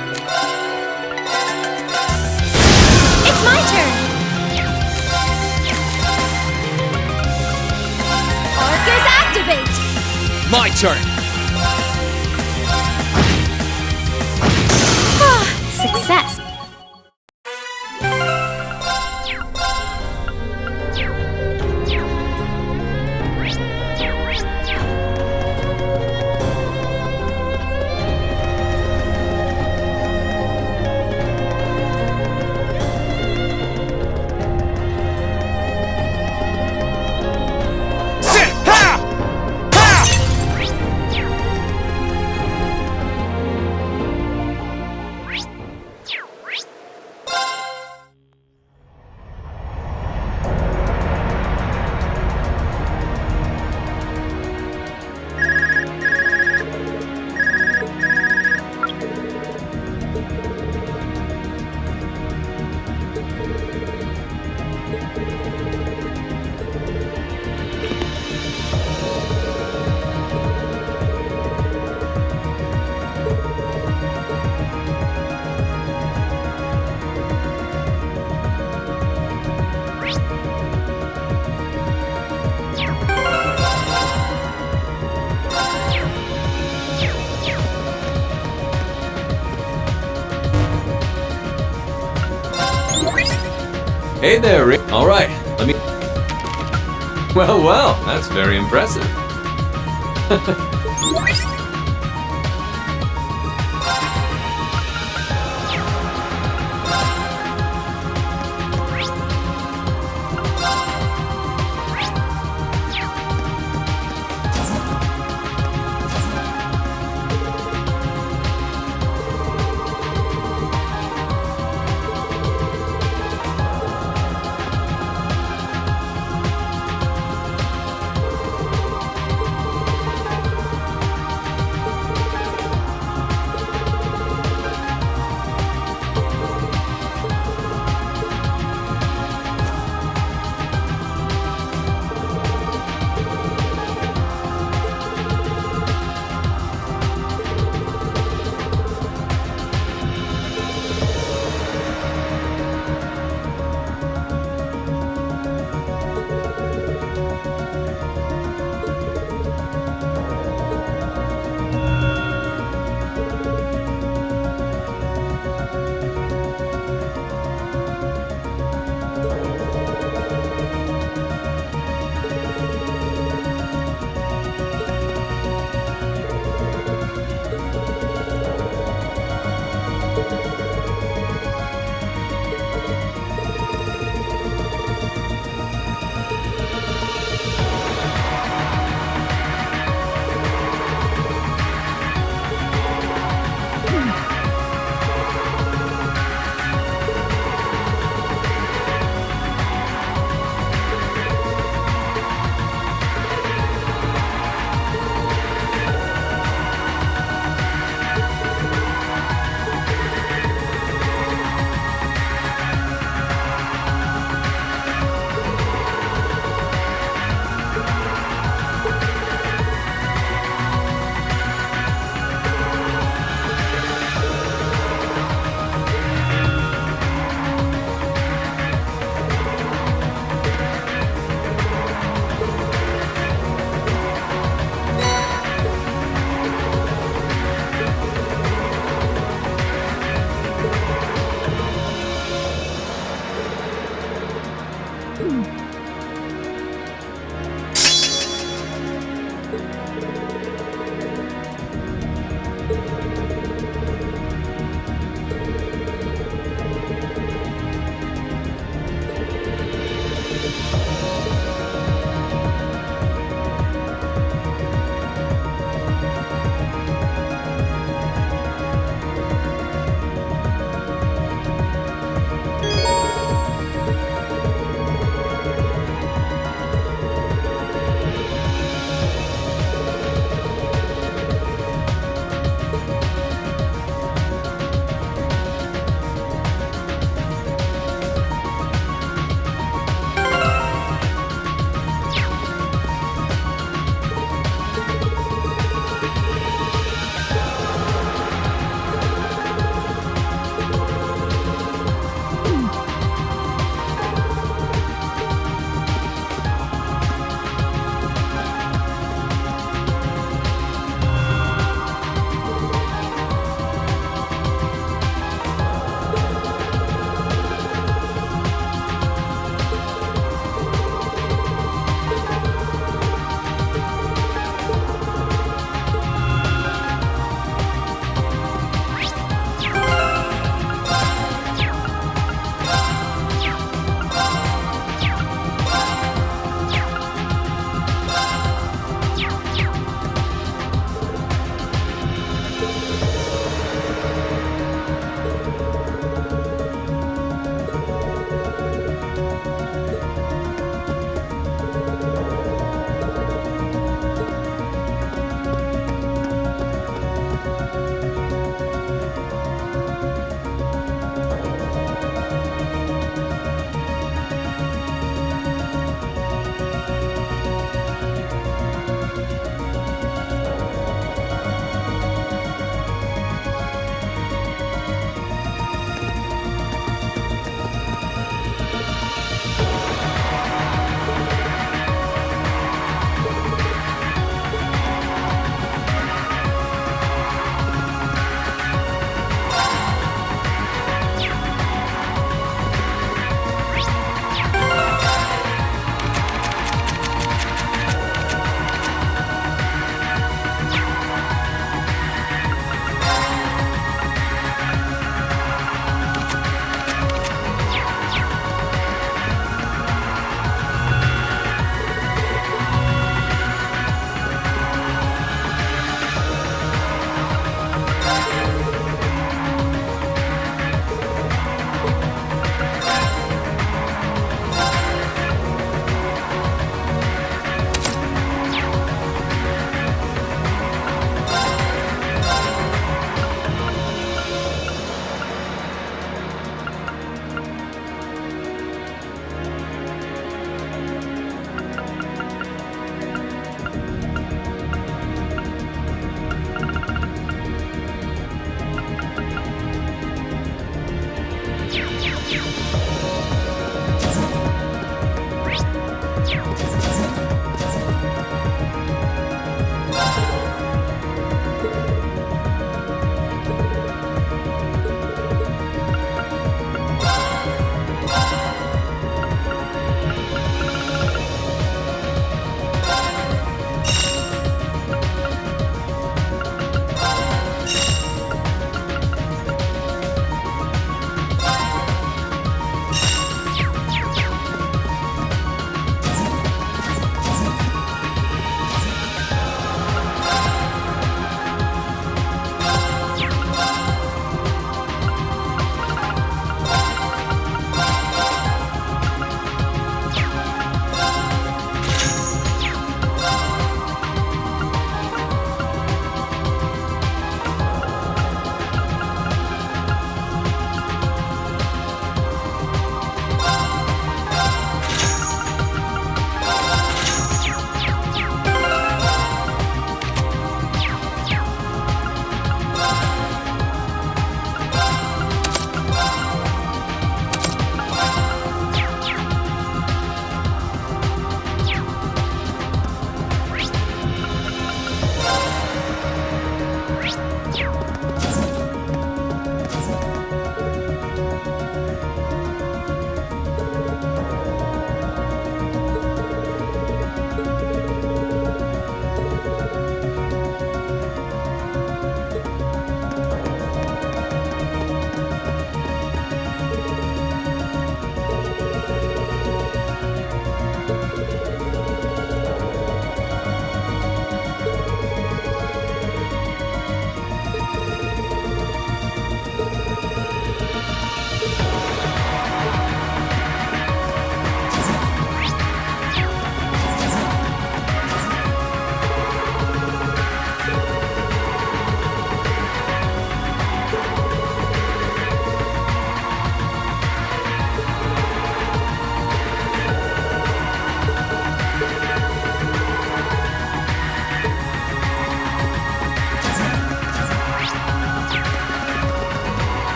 It's my turn! Arcus activate! My turn! Success. Hey there, Rick. All right, let me... Well, that's very impressive.